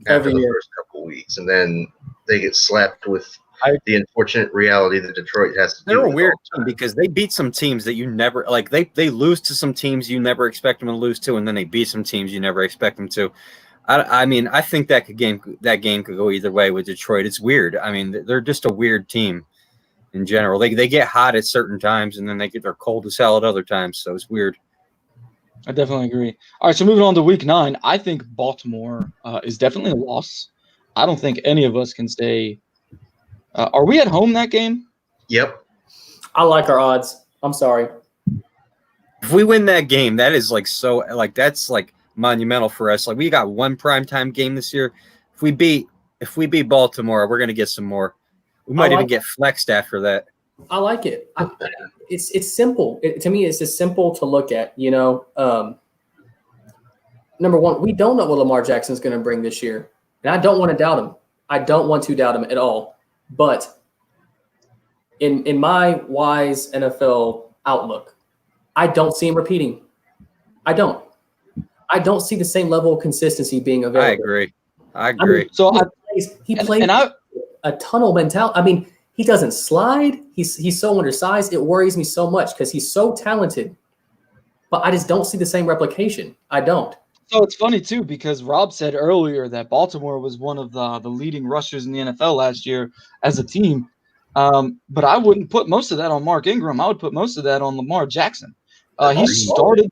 after the first couple weeks, and then they get slapped with the unfortunate reality that Detroit has to do. They're a weird team because they beat some teams that you never like. They lose to some teams you never expect them to lose to, and then they beat some teams you never expect them to. I mean, I think that game could go either way with Detroit. It's weird. I mean, they're just a weird team in general. They get hot at certain times, and then they're cold as hell at other times. So it's weird. I definitely agree. All right, so moving on to week 9, I think Baltimore is definitely a loss. I don't think any of us can stay. Are we at home that game? Yep. I like our odds. I'm sorry. If we win that game, that is that's monumental for us. Like, we got one primetime game this year. If we beat Baltimore, we're gonna get some more. We might even get flexed after that. I like it. It's simple. To me, it's just simple to look at. You know, number one, we don't know what Lamar Jackson's going to bring this year, and I don't want to doubt him. I don't want to doubt him at all. But in my wise NFL outlook, I don't see him repeating. I don't. I don't see the same level of consistency being available. I agree. I mean, so he plays a tunnel mentality. I mean, he doesn't slide. He's so undersized. It worries me so much because he's so talented, but I just don't see the same replication. I don't. So it's funny too because Rob said earlier that Baltimore was one of the leading rushers in the NFL last year as a team. But I wouldn't put most of that on Mark Ingram. I would put most of that on Lamar Jackson. He started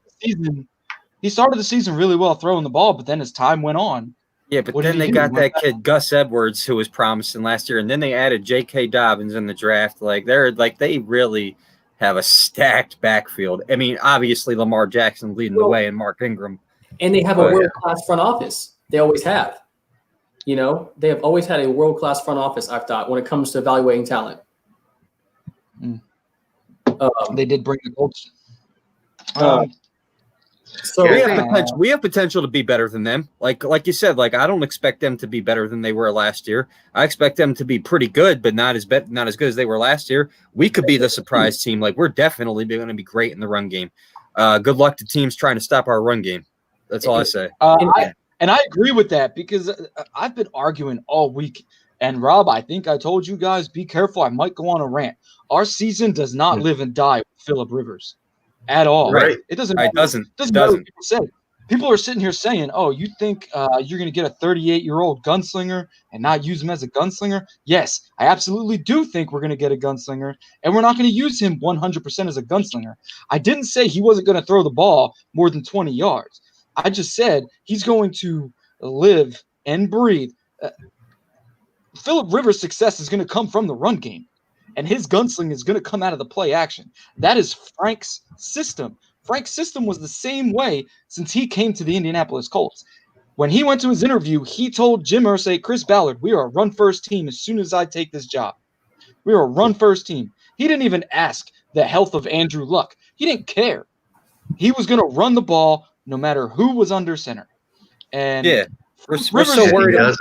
the season really well throwing the ball, but then as time went on. Yeah, but then they got that kid Gus Edwards who was promising last year, and then they added J.K. Dobbins in the draft. They really have a stacked backfield. I mean, obviously Lamar Jackson leading the way and Mark Ingram. And they have a world-class front office. They always have. You know, they have always had a world-class front office, I've thought, when it comes to evaluating talent. They did bring the Colts. So we have potential to be better than them. Like you said, I don't expect them to be better than they were last year. I expect them to be pretty good, but not as good as they were last year. We could be the surprise team. We're definitely going to be great in the run game. Good luck to teams trying to stop our run game. That's all I say. And I agree with that because I've been arguing all week. And Rob, I think I told you guys, be careful. I might go on a rant. Our season does not live and die with Phillip Rivers at all. Right. It doesn't matter. It doesn't matter what people say. People are sitting here saying, oh, you think you're going to get a 38-year-old gunslinger and not use him as a gunslinger? Yes, I absolutely do think we're going to get a gunslinger, and we're not going to use him 100% as a gunslinger. I didn't say he wasn't going to throw the ball more than 20 yards. I just said he's going to live and breathe. Phillip Rivers' success is going to come from the run game, and his gunsling is going to come out of the play action. That is Frank's system. Frank's system was the same way since he came to the Indianapolis Colts. When he went to his interview, he told Jim Irsay, Chris Ballard, we are a run-first team as soon as I take this job. We are a run-first team. He didn't even ask the health of Andrew Luck. He didn't care. He was going to run the ball no matter who was under center. And we're so worried.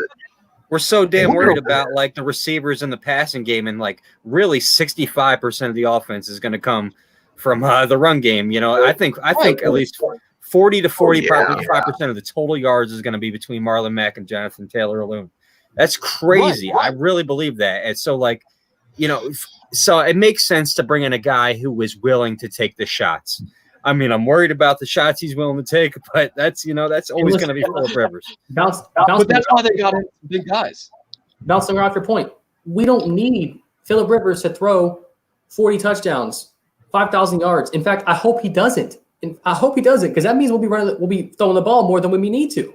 We're so damn worried about the receivers in the passing game, and really 65% of the offense is going to come from the run game. You know, I think at least 40 to 45% of the total yards is going to be between Marlon Mack and Jonathan Taylor alone. That's crazy. I really believe that. And so so it makes sense to bring in a guy who is willing to take the shots. I mean, I'm worried about the shots he's willing to take, but that's always going to be Phillip Rivers. But that's why they got big guys. Bouncing off your point, we don't need Phillip Rivers to throw 40 touchdowns, 5,000 yards. In fact, I hope he doesn't. Because that means we'll be throwing the ball more than when we need to.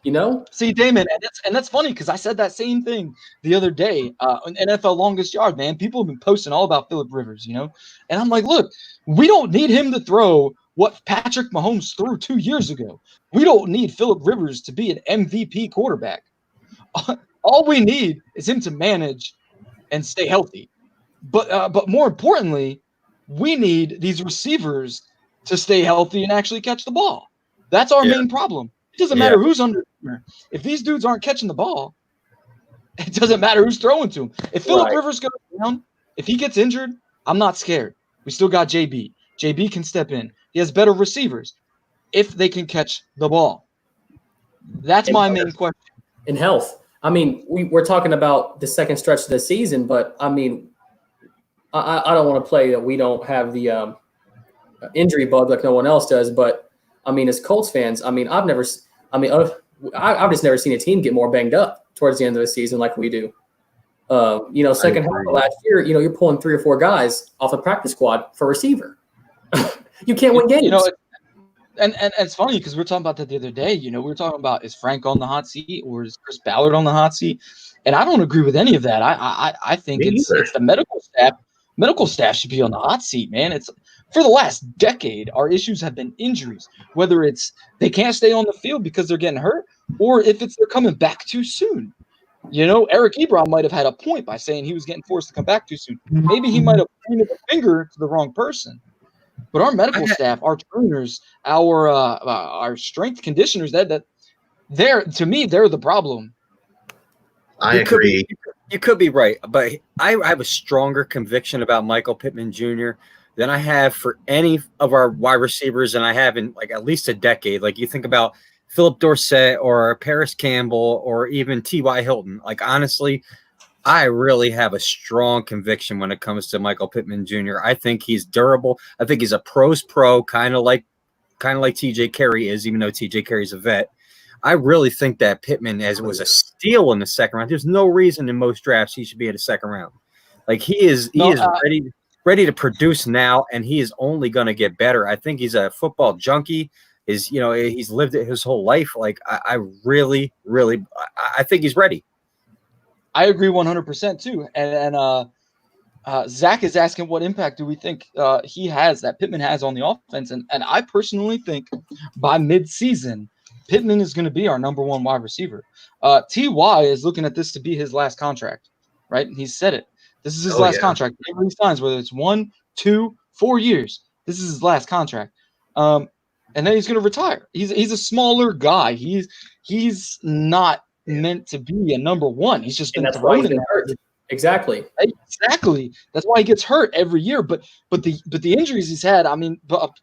You know? See, Damon, and that's funny because I said that same thing the other day on NFL Longest Yard, man. People have been posting all about Phillip Rivers, and I'm like, look, we don't need him to throw what Patrick Mahomes threw 2 years ago. We don't need Phillip Rivers to be an MVP quarterback. All we need is him to manage and stay healthy. But more importantly, we need these receivers to stay healthy and actually catch the ball. That's our main problem. It doesn't matter who's under. If these dudes aren't catching the ball, it doesn't matter who's throwing to him. If Phillip Rivers goes down, if he gets injured, I'm not scared. We still got JB. JB can step in. He has better receivers if they can catch the ball. That's my main question. In health. I mean, we're talking about the second stretch of the season, but I mean, I don't want to play that we don't have the injury bug like no one else does, but I mean, as Colts fans, I mean, I've just never seen a team get more banged up towards the end of the season like we do. Second half of last year, you're pulling 3 or 4 guys off the practice squad for receiver. You can't win games. And it's funny because we were talking about that the other day. We were talking about, is Frank on the hot seat or is Chris Ballard on the hot seat? And I don't agree with any of that. I think it's the medical staff. Medical staff should be on the hot seat, man. It's for the last decade, our issues have been injuries, whether it's they can't stay on the field because they're getting hurt, or if it's they're coming back too soon. Eric Ebron might have had a point by saying he was getting forced to come back too soon. Maybe he might have pointed the finger to the wrong person. But our medical staff, our trainers, our strength conditioners, that they're the problem. I agree. You could be right, but I have a stronger conviction about Michael Pittman Jr. than I have for any of our wide receivers, and I have in like at least a decade. Like you think about Philip Dorsett or Paris Campbell or even T.Y. Hilton. Like honestly, I really have a strong conviction when it comes to Michael Pittman Jr. I think he's durable. I think he's a pro's pro, kind of like T.J. Carey is, even though T.J. Carey's a vet. I really think that Pittman, as it was a steal in the second round, there's no reason in most drafts he should be at a second round. Like he is ready to produce now, and he is only going to get better. I think he's a football junkie. He's lived it his whole life. Like I really, really, I think he's ready. I agree 100% too. And Zach is asking what impact do we think he has, that Pittman has on the offense. And I personally think by midseason, Pittman is going to be our number one wide receiver. T.Y. is looking at this to be his last contract, right? He said it. This is his last contract. Whatever he signs, whether it's 1, 2, 4 years, this is his last contract. And then he's going to retire. He's a smaller guy. He's not meant to be a number one. He's just been thrown in hurt. Exactly. That's why he gets hurt every year. But the injuries he's had, I mean,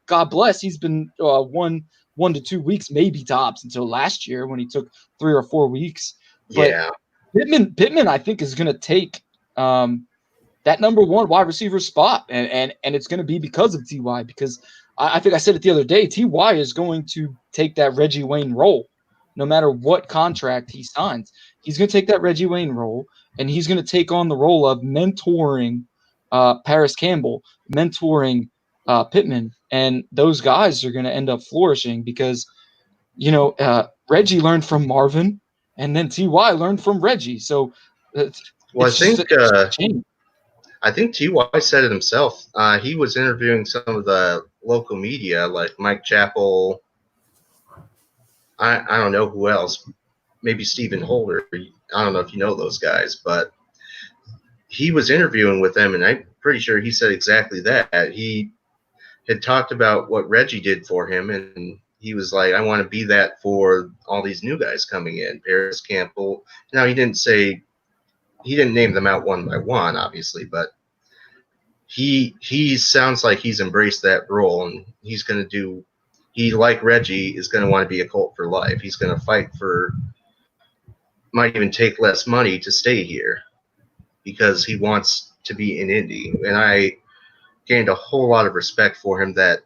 God bless, he's been 1 to 2 weeks, maybe tops, until last year when he took 3 or 4 weeks. But Pittman, I think, is going to take that number one wide receiver spot, and it's going to be because of T.Y. Because I think I said it the other day, T.Y. is going to take that Reggie Wayne role. No matter what contract he signs, he's going to take that Reggie Wayne role, and he's going to take on the role of mentoring Paris Campbell, mentoring Pittman, and those guys are going to end up flourishing because, Reggie learned from Marvin, and then T.Y. learned from Reggie. So, I think T.Y. said it himself. He was interviewing some of the local media, like Mike Chappell. I don't know who else. Maybe Stephen Holder. I don't know if you know those guys, but he was interviewing with them, and I'm pretty sure he said exactly that. He had talked about what Reggie did for him, and he was like, I want to be that for all these new guys coming in. Paris Campbell. Now, he didn't name them out one by one, obviously, but he sounds like he's embraced that role, and he's going to do. He, like Reggie, is going to want to be a Colt for life. He's going to fight might even take less money to stay here because he wants to be in Indy. And I gained a whole lot of respect for him that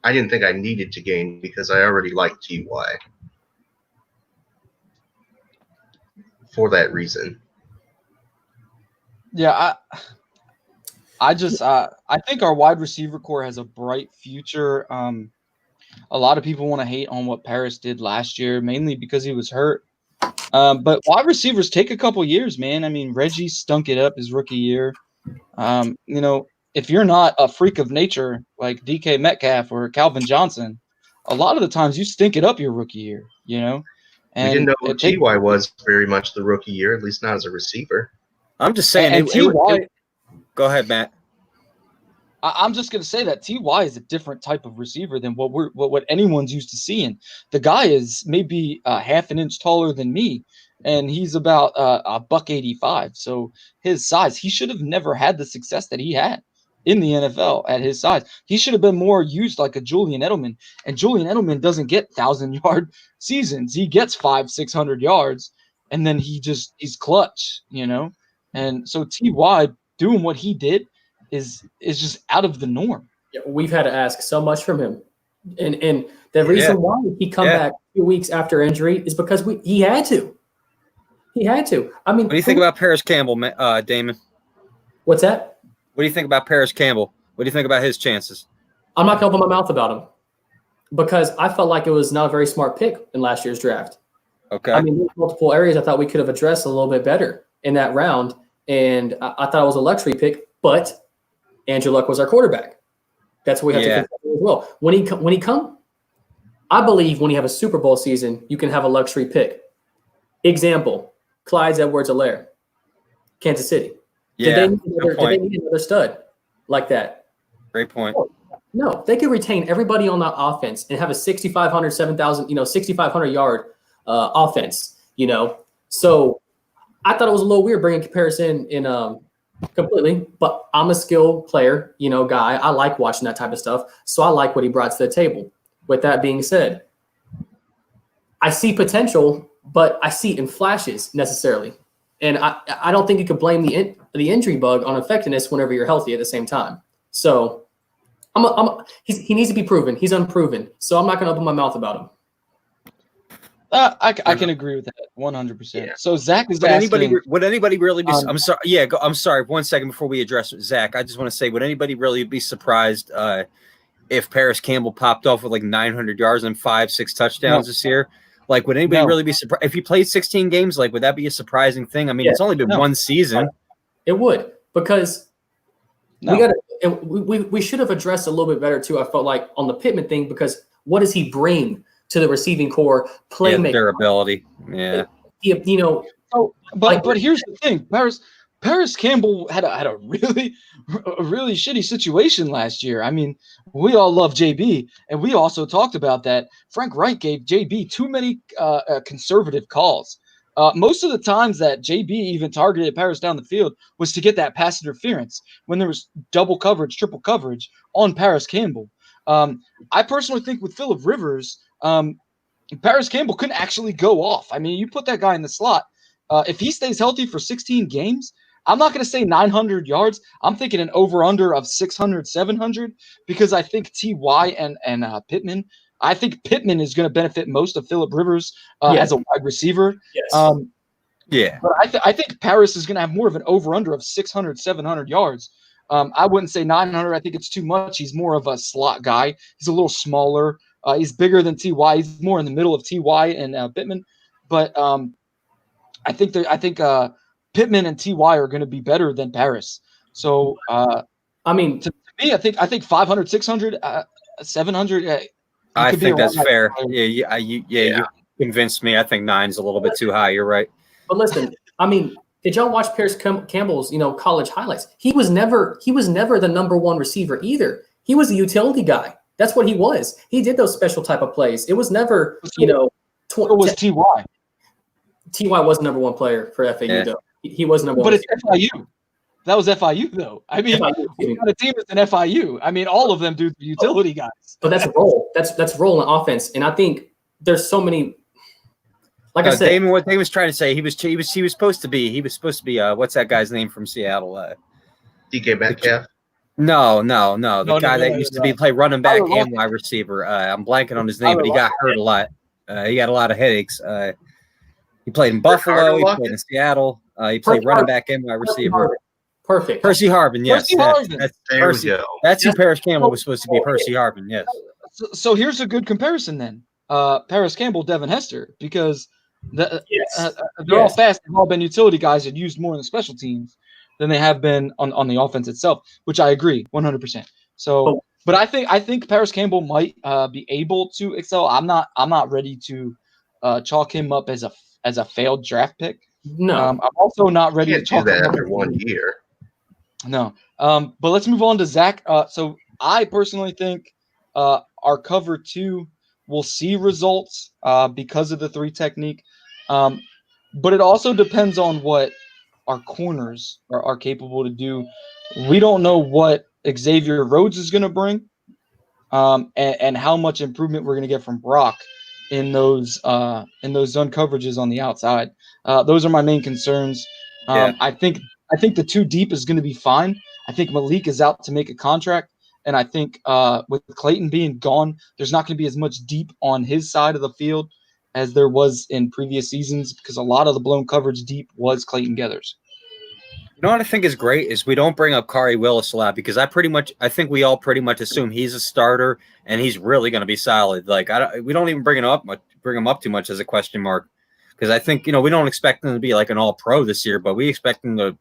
I didn't think I needed to gain because I already liked T.Y. for that reason. Yeah, I think our wide receiver core has a bright future. A lot of people want to hate on what Paris did last year, mainly because he was hurt. But wide receivers take a couple years, man. I mean, Reggie stunk it up his rookie year. If you're not a freak of nature like DK Metcalf or Calvin Johnson, a lot of the times you stink it up your rookie year, And we didn't know who T.Y. was very much the rookie year, at least not as a receiver. I'm just saying. T.Y. Go ahead, Matt. I'm just going to say that T.Y. is a different type of receiver than what anyone's used to seeing. The guy is maybe half an inch taller than me, and he's about $185. So his size, he should have never had the success that he had in the NFL at his size. He should have been more used like a Julian Edelman, and Julian Edelman doesn't get 1,000-yard seasons. He gets 500-600 yards, and then he's clutch, And so T.Y. doing what he did is just out of the norm. Yeah, we've had to ask so much from him, and the reason why he come back 2 weeks after injury is because he had to. He had to. I mean, what do you think about Paris Campbell, Damon? What's that? What do you think about Paris Campbell? What do you think about his chances? I'm not going to open my mouth about him because I felt like it was not a very smart pick in last year's draft. Okay. I mean, there's multiple areas I thought we could have addressed a little bit better in that round, and I thought it was a luxury pick, but Andrew Luck was our quarterback. That's what we have to consider as well. When he come, I believe when you have a Super Bowl season, you can have a luxury pick. Example, Clyde Edwards-Helaire, Kansas City. Yeah, did they need another stud like that? Great point. No, they could retain everybody on that offense and have a 6,500, 7,000, 6,500-yard offense, So I thought it was a little weird bringing comparison in Completely. But I'm a skilled player, guy. I like watching that type of stuff. So I like what he brought to the table. With that being said, I see potential, but I see it in flashes necessarily. And I don't think you could blame the injury bug on effectiveness whenever you're healthy at the same time. So he needs to be proven. He's unproven. So I'm not going to open my mouth about him. I can agree with that 100%. Yeah. So Zach is asking, would anybody really be? I'm sorry. Yeah, I'm sorry. 1 second before we address Zach, I just want to say, would anybody really be surprised if Paris Campbell popped off with like 900 yards and 5-6 touchdowns this year? Like, would anybody really be surprised if he played 16 games? Like, would that be a surprising thing? I mean, it's only been one season. It would, because we should have addressed a little bit better too. I felt like on the Pittman thing, because what does he bring to the receiving core? Playmaker, durability. Yeah. But here's the thing, Paris Campbell had a really shitty situation last year. I mean, we all love JB, and we also talked about that. Frank Reich gave JB too many conservative calls. Most of the times that JB even targeted Paris down the field was to get that pass interference when there was double coverage, triple coverage on Paris Campbell. I personally think with Phillip Rivers, Paris Campbell couldn't actually go off. I mean, you put that guy in the slot. If he stays healthy for 16 games, I'm not going to say 900 yards. I'm thinking an over-under of 600, 700, because I think T.Y. and Pittman, I think Pittman is going to benefit most of Phillip Rivers as a wide receiver. Yes. But I think Paris is going to have more of an over-under of 600, 700 yards. I wouldn't say 900. I think it's too much. He's more of a slot guy. He's a little smaller. He's bigger than T.Y. He's more in the middle of T.Y. and Pittman. But I think Pittman and T.Y. are going to be better than Paris. So, to me, I think 500, 600, 700. I think that's fair. You convinced me. I think 9's a little bit too high. You're right. But listen, I mean, did y'all watch Paris Campbell's, college highlights? He was never the number one receiver either. He was a utility guy. That's what he was. He did those special type of plays. It was never, What was T.Y.? T.Y. was the number one player for FAU, though. He was number one. But it's FIU. That was FIU, though. I mean, you got a team that's an FIU. I mean, all of them do utility guys. But that's role. That's role in offense. And I think there's so many. Like I said, Damon, what Damon was trying to say, he was supposed to be what's that guy's name from Seattle? DK Metcalf. No. The guy that used to play running back and wide receiver. I'm blanking on his name, but he got hurt a lot. He got a lot of headaches. He played in Buffalo. He played in Seattle. He played running back and wide receiver. Perfect. Percy Harvin, yes. That's who Paris Campbell was supposed to be, Percy Harvin, yes. So here's a good comparison then. Paris Campbell, Devin Hester, because they're all fast. They've all been utility guys that used more in the special teams than they have been on the offense itself, which I agree 100%. So, but I think Paris Campbell might be able to excel. I'm not ready to chalk him up as a failed draft pick. No, I'm also not ready to chalk that him after 1 year. No. But let's move on to Zach. So I personally think our cover 2 will see results because of the 3 technique. But it also depends on what our corners are capable to do. We don't know what Xavier Rhodes is going to bring and how much improvement we're going to get from Brock in those zone coverages on the outside. Those are my main concerns. I think the 2 deep is going to be fine. I think Malik is out to make a contract. And I think with Clayton being gone, there's not going to be as much deep on his side of the field as there was in previous seasons, because a lot of the blown coverage deep was Clayton Geathers. You know what I think is great is we don't bring up Khari Willis a lot, because I think we all pretty much assume he's a starter and he's really going to be solid. Like we don't even bring him up too much as a question mark, because I think we don't expect him to be like an all-pro this year, but we expect him to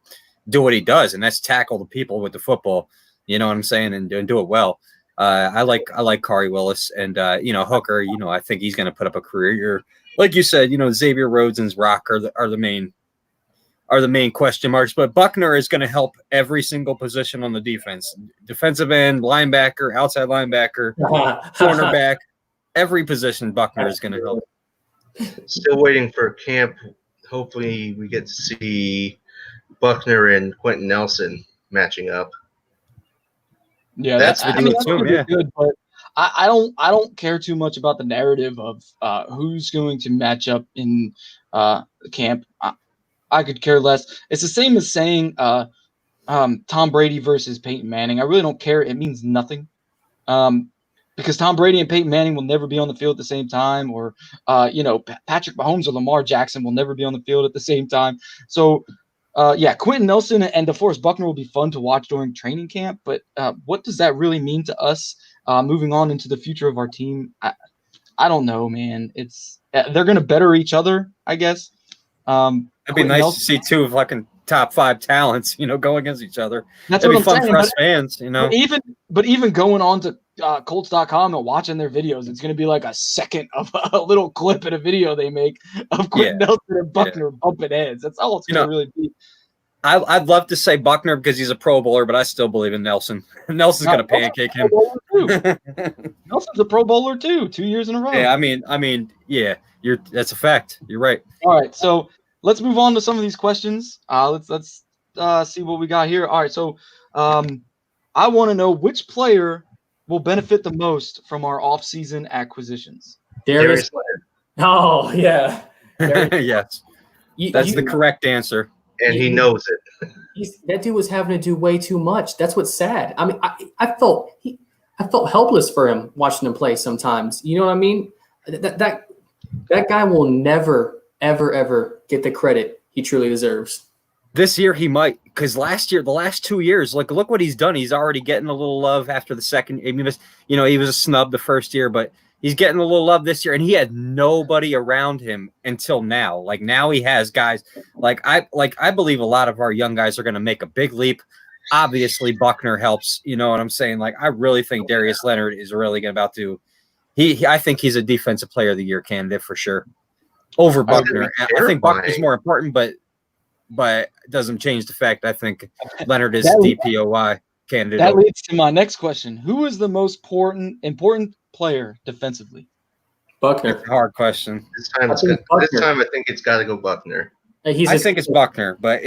do what he does, and that's tackle the people with the football. You know what I'm saying, and do it well. I like Khari Willis and Hooker. I think he's going to put up a career year, like you said. Xavier Rhodes and Rock are the main question marks. But Buckner is going to help every single position on the defense: defensive end, linebacker, outside linebacker, cornerback. Every position Buckner is going to help. Still waiting for camp. Hopefully, we get to see Buckner and Quentin Nelson matching up. Yeah, that's good, but I don't care too much about the narrative of who's going to match up in camp. I could care less. It's the same as saying Tom Brady versus Peyton Manning. I really don't care. It means nothing. Because Tom Brady and Peyton Manning will never be on the field at the same time, or Patrick Mahomes or Lamar Jackson will never be on the field at the same time. So, Quentin Nelson and DeForest Buckner will be fun to watch during training camp. But what does that really mean to us moving on into the future of our team? I don't know, man. It's they're going to better each other, I guess. It'd be Quentin nice Nelson, to see two fucking top 5 talents, go against each other. That's It'd what be I'm fun saying, for us fans, But even going on to Colts.com and watching their videos, it's going to be like a second of a little clip in a video they make of Quentin Nelson and Buckner bumping heads. That's all it's going to really be. I'd love to say Buckner because he's a Pro Bowler, but I still believe in Nelson. Nelson's going to pancake him. Nelson's a Pro Bowler too, 2 years in a row. Yeah, that's a fact. You're right. All right, so let's move on to some of these questions. Let's see what we got here. All right, so I want to know which player will benefit the most from our off-season acquisitions. Darius Leonard. Oh, yeah. Yes. That's the correct answer. And he knows it. That dude was having to do way too much. That's what's sad. I mean, I felt helpless for him watching him play sometimes. You know what I mean? That guy will never, ever, ever get the credit he truly deserves. This year he might, because the last 2 years, look what he's done. He's already getting a little love after the second. I mean, he was a snub the first year, but he's getting a little love this year, and he had nobody around him until now. Like now he has guys. I believe a lot of our young guys are going to make a big leap. Obviously, Buckner helps. You know what I'm saying? Like I really think Darius Leonard is really about to. I think he's a defensive player of the year candidate for sure. Over Buckner. I think Buckner's more important, but it doesn't change the fact I think Leonard is a DPOY candidate. That leads to my next question. Who is the most important player defensively? Buckner. That's a hard question. This time I think it's got to go Buckner. I think it's Buckner, but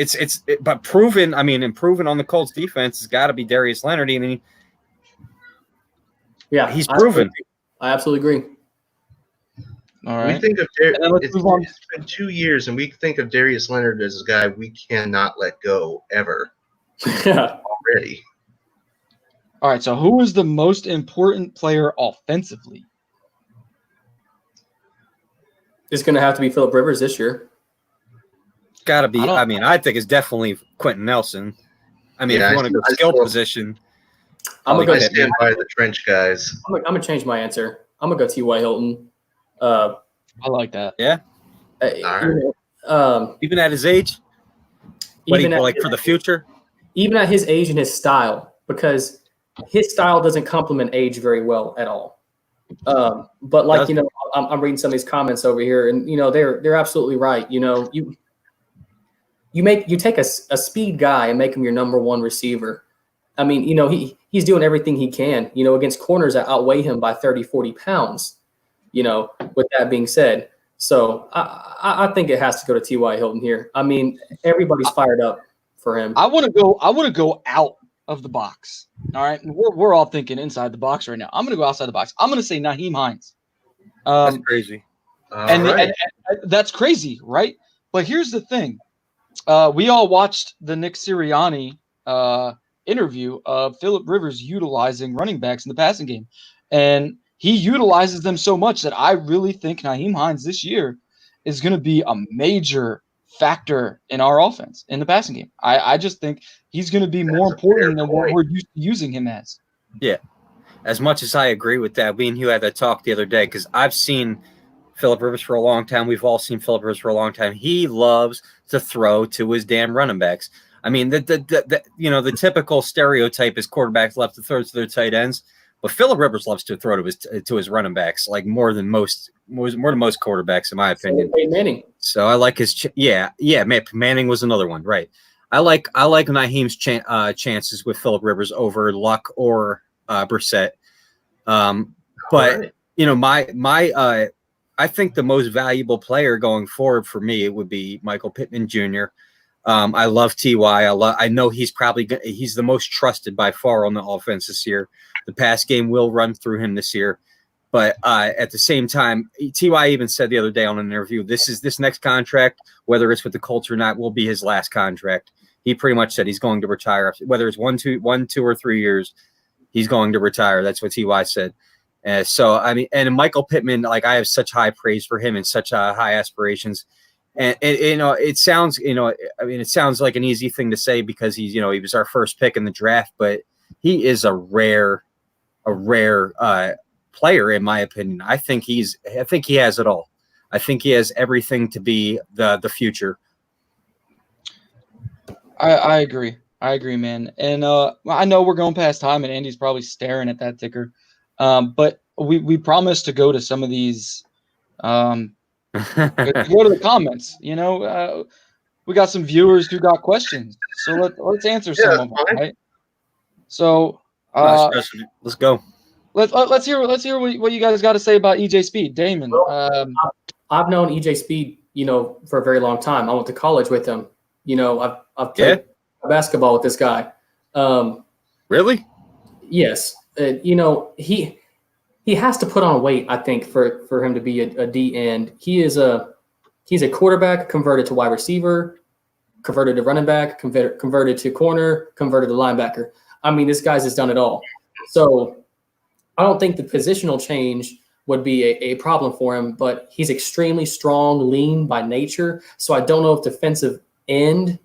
but proven. I mean, improving on the Colts defense has got to be Darius Leonard. I mean, he's proven. I absolutely agree. All right. We think of it's been 2 years, and we think of Darius Leonard as a guy we cannot let go ever. Already. All right. So, who is the most important player offensively? It's going to have to be Phillip Rivers this year. Got to be. I think it's definitely Quentin Nelson. I mean, if you want to go skill position, I'm going to stand by the trench guys. I'm going to change my answer. I'm going to go T.Y. Hilton. I like that. Yeah. Even at his age, for the future, even at his age and his style, because his style doesn't complement age very well at all. But I'm reading some of these comments over here, and they're absolutely right. You take a speed guy and make him your number one receiver. I mean, he's doing everything he can, against corners that outweigh him by 30, 40 pounds. With that being said, so I think it has to go to T.Y. Hilton here. I mean, everybody's fired up for him. I want to go out of the box. All right, and we're all thinking inside the box right now. I'm going to go outside the box. I'm going to say Nyheim Hines. That's crazy. And that's crazy, right? But here's the thing: we all watched the Nick Sirianni interview of Phillip Rivers utilizing running backs in the passing game, and he utilizes them so much that I really think Nyheim Hines this year is going to be a major factor in our offense in the passing game. I just think he's going to be more important than what we're using him as. Yeah. As much as I agree with that, me and Hugh had that talk the other day because I've seen Phillip Rivers for a long time. We've all seen Phillip Rivers for a long time. He loves to throw to his damn running backs. I mean, the typical stereotype is quarterbacks love to throw to their tight ends. But Phillip Rivers loves to throw to his running backs, like more than most quarterbacks, in my opinion. Manning. So I like his Manning was another one, right? I like Nyheim's chances with Phillip Rivers over Luck or Brissett. But I think the most valuable player going forward for me it would be Michael Pittman Jr. I love Ty. I know he's the most trusted by far on the offense this year. The pass game will run through him this year, but at the same time, Ty even said the other day on an interview, this next contract, whether it's with the Colts or not, will be his last contract. He pretty much said he's going to retire. Whether it's 1, 2, or 3 years, he's going to retire. That's what Ty said. So I mean, and Michael Pittman, like I have such high praise for him and such high aspirations. And it sounds, it sounds like an easy thing to say because he was our first pick in the draft, but he is a rare player in my opinion. I think he has it all. I think he has everything to be the future. I agree. I agree, man. And I know we're going past time, and Andy's probably staring at that ticker. But we promised to go to some of these. Go to the comments. We got some viewers who got questions, so let's answer some of them. Right? So let's go. Let's hear what you guys got to say about EJ Speed, Damon. I've known EJ Speed, for a very long time. I went to college with him. I've played basketball with this guy. Really? Yes. He has to put on weight, I think, for him to be a D end. He's a quarterback converted to wide receiver, converted to running back, converted to corner, converted to linebacker. I mean, this guy's has done it all. So I don't think the positional change would be a problem for him, but he's extremely strong, lean by nature. So I don't know if defensive end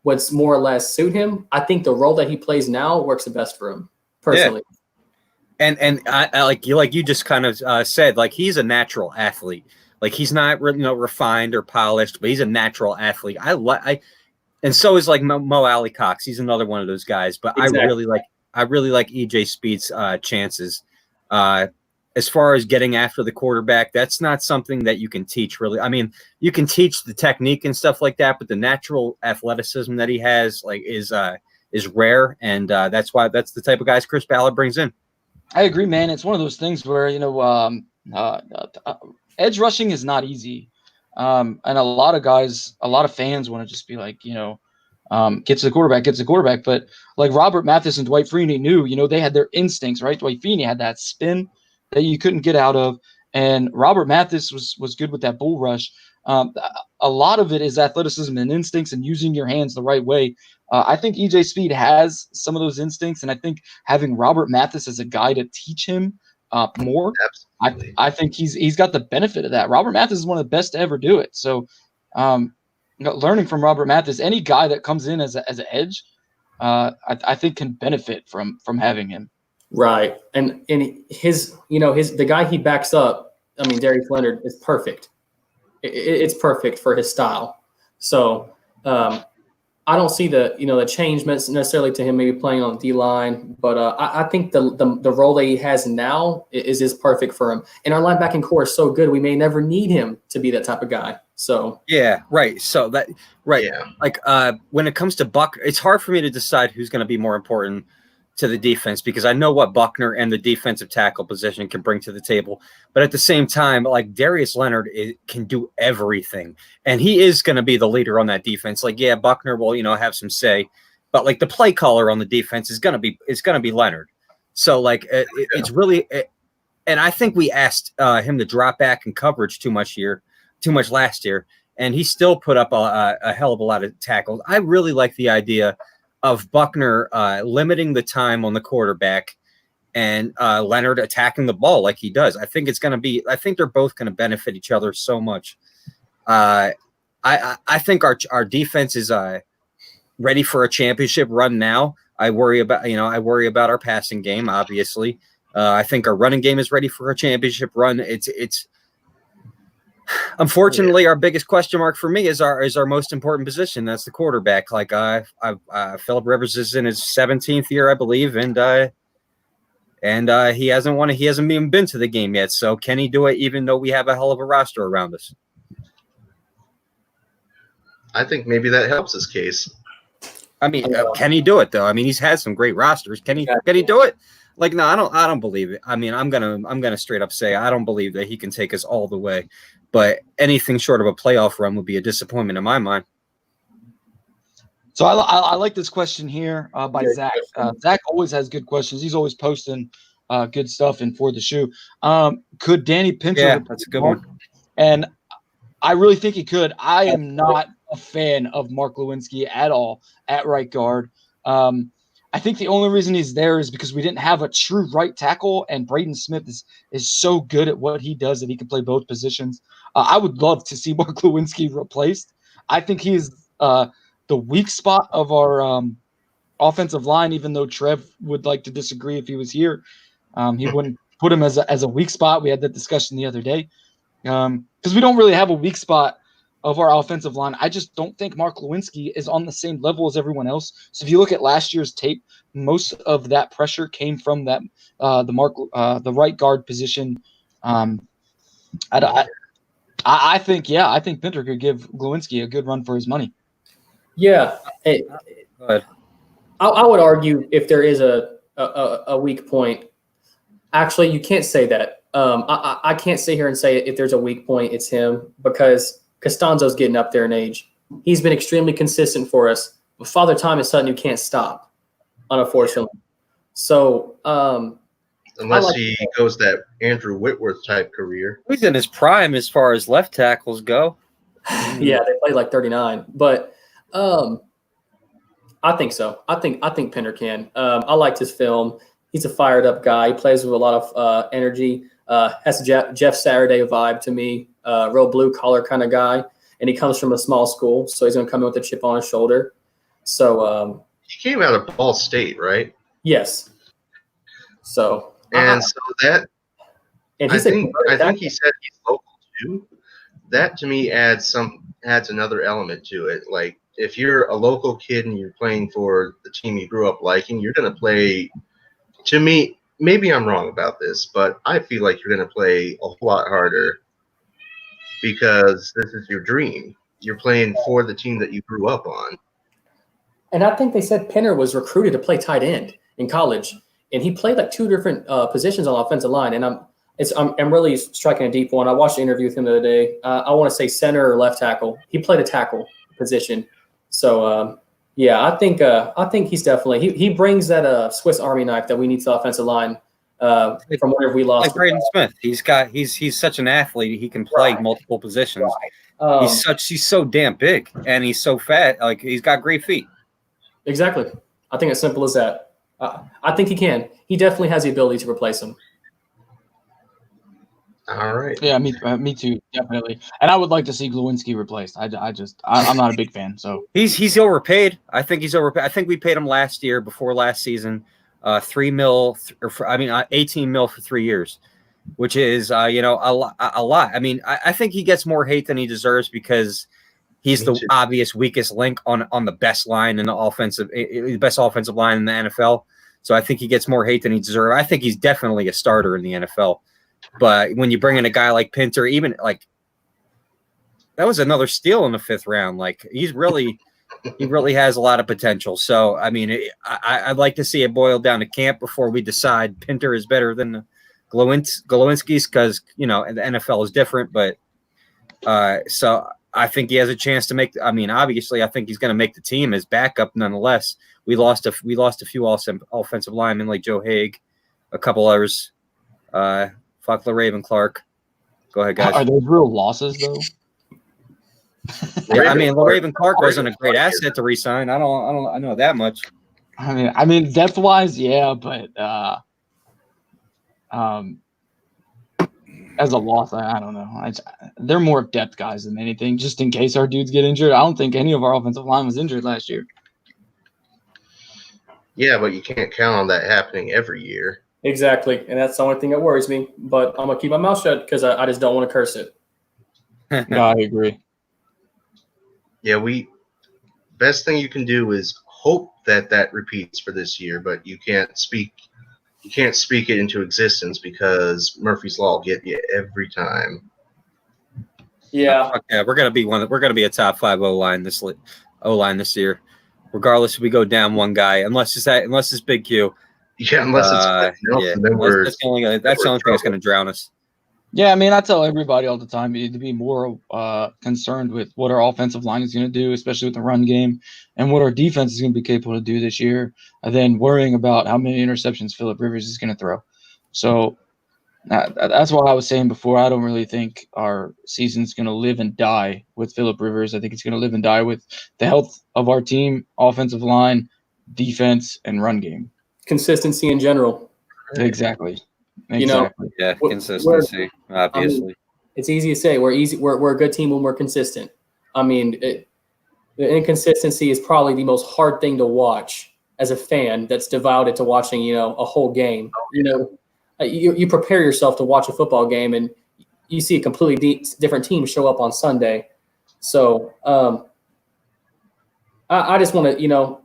would more or less suit him. I think the role that he plays now works the best for him, personally. Yeah. And I like you just kind of said, like, he's a natural athlete. Like, he's not refined or polished, but he's a natural athlete. And so is like Mo Alley Cox. He's another one of those guys. But exactly. I really like EJ Speed's chances. As far as getting after the quarterback, that's not something that you can teach, really. I mean, you can teach the technique and stuff like that, but the natural athleticism that he has, like, is rare, and that's the type of guys Chris Ballard brings in. I agree, man. It's one of those things where edge rushing is not easy, and a lot of fans want to just be like, get to the quarterback. But like Robert Mathis and Dwight Freeney knew, they had their instincts, right? Dwight Freeney had that spin that you couldn't get out of, and Robert Mathis was good with that bull rush. A lot of it is athleticism and instincts and using your hands the right way. I think EJ Speed has some of those instincts, and I think having Robert Mathis as a guy to teach him more, I think he's got the benefit of that. Robert Mathis is one of the best to ever do it. So, learning from Robert Mathis, any guy that comes in as an edge, I think can benefit from having him. Right, and the guy he backs up. I mean, Darius Leonard is perfect. It's perfect for his style. So I don't see the change necessarily to him maybe playing on the D-line, but I think the role that he has now is perfect for him. And our linebacking core is so good, we may never need him to be that type of guy. So yeah, right. So that right, yeah. Like when it comes to Buckner, it's hard for me to decide who's going to be more important to the defense because I know what Buckner and the defensive tackle position can bring to the table. But at the same time, like Darius Leonard can do everything. And he is going to be the leader on that defense. Like, yeah, Buckner will, have some say, but like the play caller on the defense is going to be Leonard. So like it's really, and I think we asked him to drop back in coverage too much last year. And he still put up a hell of a lot of tackles. I really like the idea of Buckner limiting the time on the quarterback and Leonard attacking the ball like he does. I think they're both going to benefit each other so much. I think our defense is ready for a championship run now. I worry about our passing game, obviously. I think our running game is ready for a championship run. It's unfortunately our biggest question mark for me is our most important position. That's the quarterback. Like Philip Rivers is in his 17th year, I believe, and he hasn't even been to the game yet. So can he do it even though we have a hell of a roster around us? I think maybe that helps his case. I mean, can he do it though? I mean, he's had some great rosters. Can he do it? Like, no, I don't believe it. I mean, I'm gonna straight up say I don't believe that he can take us all the way. But anything short of a playoff run would be a disappointment in my mind. So I like this question here by Zach. Zach always has good questions. He's always posting good stuff in For the Shoe. Could Danny Pinter? Yeah, that's a good one. And I really think he could. I am not a fan of Mark Lewinsky at all at right guard. I think the only reason he's there is because we didn't have a true right tackle, and Braden Smith is so good at what he does that he can play both positions. I would love to see Mark Lewinsky replaced. I think he is the weak spot of our offensive line, even though Trev would like to disagree if he was here. He wouldn't put him as a weak spot. We had that discussion the other day because we don't really have a weak spot of our offensive line. I just don't think Mark Lewinsky is on the same level as everyone else. So if you look at last year's tape, most of that pressure came from that the right guard position. I think Pinter could give Lewinsky a good run for his money. Yeah, hey, go ahead. I would argue if there is a weak point. Actually, you can't say that. I can't sit here and say if there's a weak point, it's him, because Costanzo's getting up there in age. He's been extremely consistent for us. But Father Time is something you can't stop, unfortunately. So unless he goes that Andrew Whitworth type career. He's in his prime as far as left tackles go. Yeah, they played like 39. But I think so. I think Pinter can. I liked his film. He's a fired up guy. He plays with a lot of energy. Has a Jeff Saturday vibe to me. Real blue collar kind of guy, and he comes from a small school, so he's going to come in with a chip on his shoulder. So he came out of Ball State, right? Yes. So I think he said he's local too. That to me adds another element to it. Like if you're a local kid and you're playing for the team you grew up liking, you're going to play. To me, maybe I'm wrong about this, but I feel like you're going to play a whole lot harder because this is your dream. You're playing for the team that you grew up on. And I think they said Pinter was recruited to play tight end in college, and he played like two different positions on the offensive line. And I'm really striking a deep one. I watched the interview with him the other day. I want to say center or left tackle. He played a tackle position. So yeah, I think he's definitely he brings that Swiss Army knife that we need to the offensive line from whenever we lost. Like Braden Smith, he's such an athlete. He can play multiple positions. Right. He's so damn big, and he's so fat. Like he's got great feet. Exactly. I think it's simple as that. I think he can. He definitely has the ability to replace him. All right. Yeah, me too, definitely. And I would like to see Lewinsky replaced. I'm not a big fan. So he's overpaid. I think he's overpaid. I think we paid him before last season, $18 million for 3 years, which is a lot. I mean, I think he gets more hate than he deserves because he's the obvious weakest link on the best line in the best offensive line in the NFL. So I think he gets more hate than he deserves. I think he's definitely a starter in the NFL. But when you bring in a guy like Pinter, even like that was another steal in the 5th round. Like he really has a lot of potential. So I mean, I'd like to see it boiled down to camp before we decide Pinter is better than Glowinski's because the NFL is different. But so I think he has a chance to make. I mean, obviously, I think he's going to make the team as backup. Nonetheless, we lost a few offensive linemen like Joe Haig, a couple others. Fuck LaRaven Clark. Go ahead, guys. Are those real losses though? Yeah, I mean, LaRaven Clark wasn't a great asset to re-sign. I know that much. I mean, depth wise, yeah, but as a loss, I don't know. They're more depth guys than anything. Just in case our dudes get injured, I don't think any of our offensive line was injured last year. Yeah, but you can't count on that happening every year. Exactly, and that's the only thing that worries me. But I'm going to keep my mouth shut because I just don't want to curse it. No, I agree. Yeah, best thing you can do is hope that repeats for this year, but you can't speak it into existence because Murphy's Law will get you every time. Yeah. We're going to be a top 5 O-line this year. Regardless if we go down one guy, unless it's Big Q. Yeah, unless it's Nelson, then that's the only thing that's going to drown us. Yeah, I mean, I tell everybody all the time to be more concerned with what our offensive line is going to do, especially with the run game, and what our defense is going to be capable to do this year, than worrying about how many interceptions Phillip Rivers is going to throw. So that's what I was saying before. I don't really think our season's going to live and die with Phillip Rivers. I think it's going to live and die with the health of our team, offensive line, defense, and run game. Consistency in general. Exactly. Yeah, consistency, obviously. I mean, it's easy to say we're a good team when we're consistent. I mean, the inconsistency is probably the most hard thing to watch as a fan that's devoted to watching, a whole game. You prepare yourself to watch a football game and you see a completely different team show up on Sunday. So I just want to,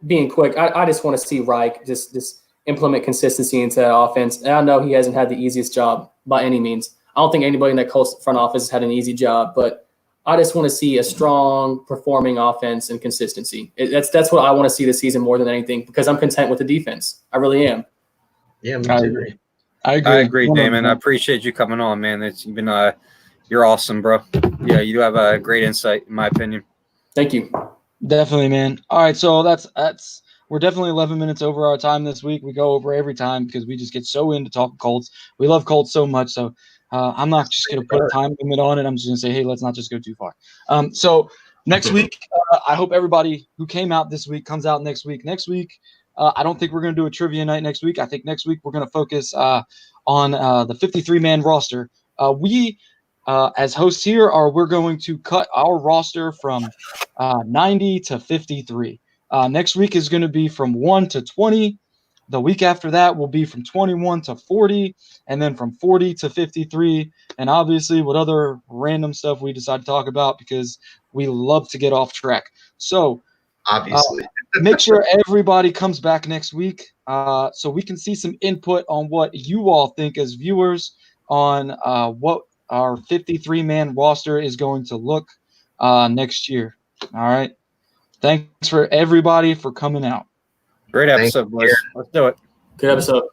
being quick, I just want to see Reich just implement consistency into that offense. And I know he hasn't had the easiest job by any means. I don't think anybody in that Colts front office has had an easy job, but I just want to see a strong performing offense and consistency. That's what I want to see this season more than anything, because I'm content with the defense. I really am. Yeah, me too. I agree, Damon. I appreciate you coming on, man. It's been you're awesome, bro. Yeah, you have a great insight, in my opinion. Thank you. Definitely, man. All right, so that's we're definitely 11 minutes over our time this week. We go over every time because we just get so into talking Colts. We love Colts so much, so I'm not just going to put a time limit on it. I'm just going to say, hey, let's not just go too far. So next week, I hope everybody who came out this week comes out next week. Next week, I don't think we're going to do a trivia night next week. I think next week we're going to focus on the 53-man roster. We as hosts here we're going to cut our roster from 90 to 53. Next week is going to be from 1 to 20. The week after that will be from 21 to 40, and then from 40 to 53. And obviously, what other random stuff we decide to talk about, because we love to get off track. So, obviously, make sure everybody comes back next week so we can see some input on what you all think as viewers on what our 53-man roster is going to look next year. All right. Thanks for everybody for coming out. Great episode, boys. Let's do it. Good episode.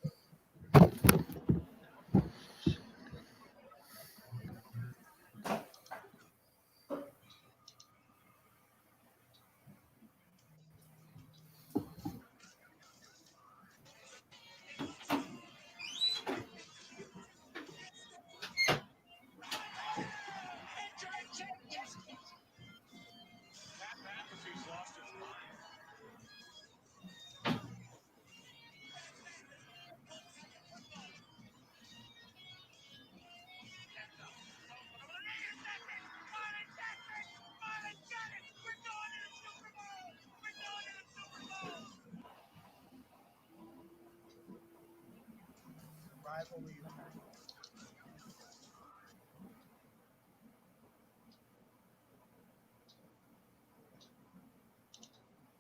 Rivalry.